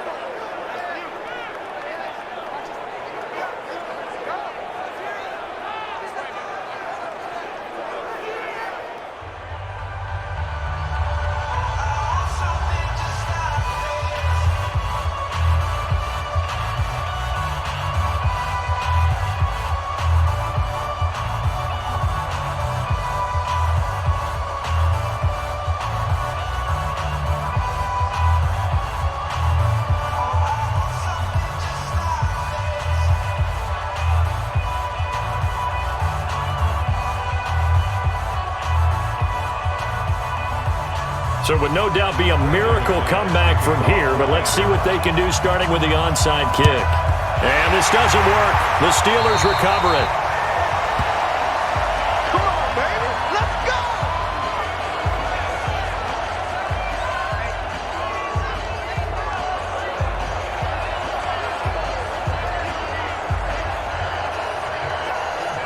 So it would no doubt be a miracle comeback from here, but let's see what they can do starting with the onside kick. And this doesn't work. The Steelers recover it. Come on, baby. Let's go.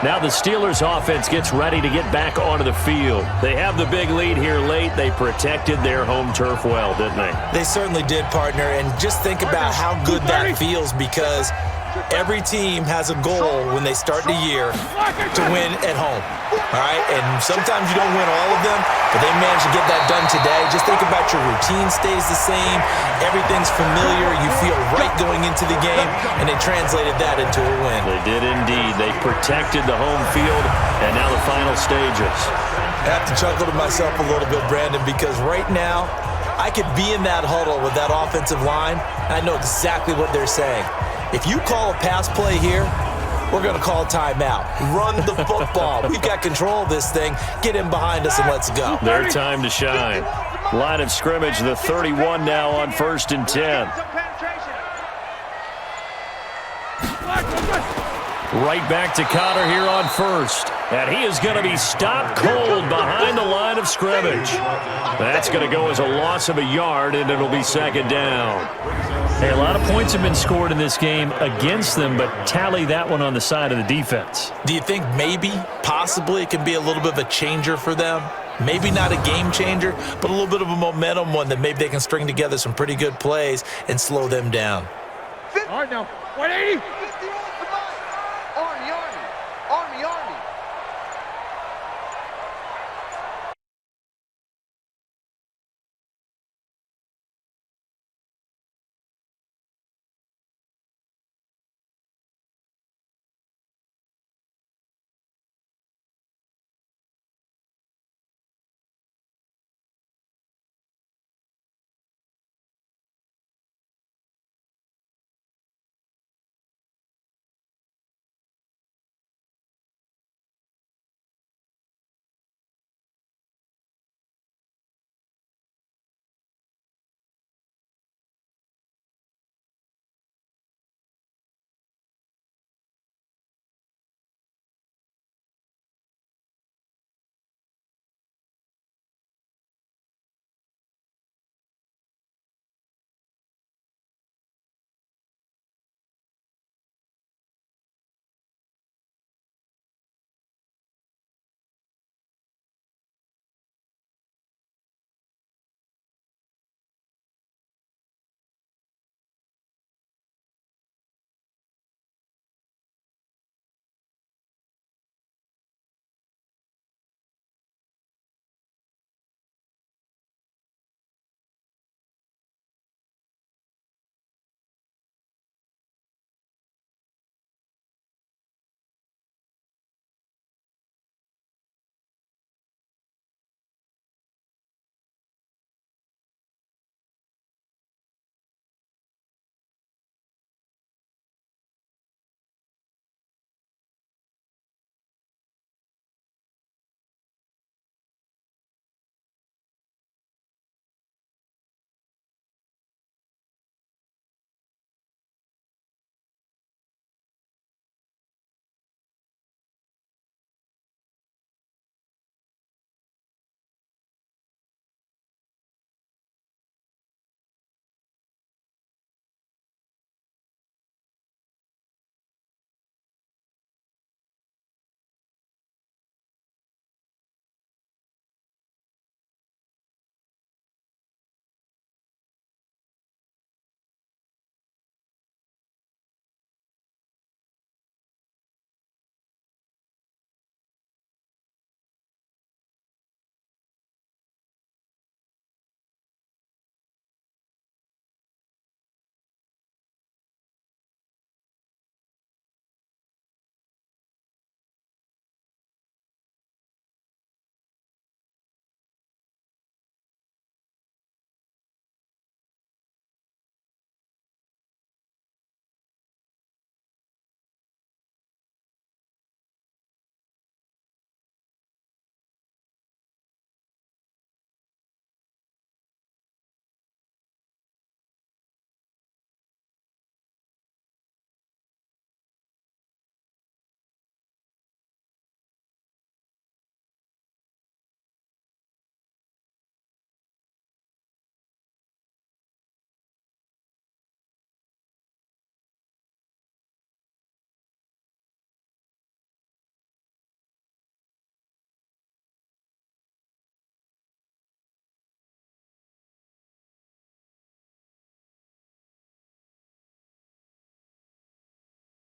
Now the Steelers offense gets ready to get back onto the field. They have the big lead here late. They protected their home turf well, didn't they? They certainly did, partner, and just think about how good that feels because every team has a goal when they start the year to win at home, all right? And sometimes you don't win all of them, but they managed to get that done today. Just think about your routine stays the same. Everything's familiar. You feel right going into the game, and they translated that into a win. They did indeed. They protected the home field, and now the final stages. I have to chuckle to myself a little bit, Brandon, because right now I could be in that huddle with that offensive line, and I know exactly what they're saying. If you call a pass play here, we're going to call timeout. Run the football. We've got control of this thing. Get in behind us and let's go. Their time to shine. Line of scrimmage, the 31 now on 1st and 10. Right back to Cotter here on 1st. And he is going to be stopped cold behind the line of scrimmage. That's going to go as a loss of a yard, and it'll be 2nd down. Hey, a lot of points have been scored in this game against them, but tally that one on the side of the defense. Do you think maybe, possibly, it can be a little bit of a changer for them? Maybe not a game changer, but a little bit of a momentum one that maybe they can string together some pretty good plays and slow them down. All right, now. 180.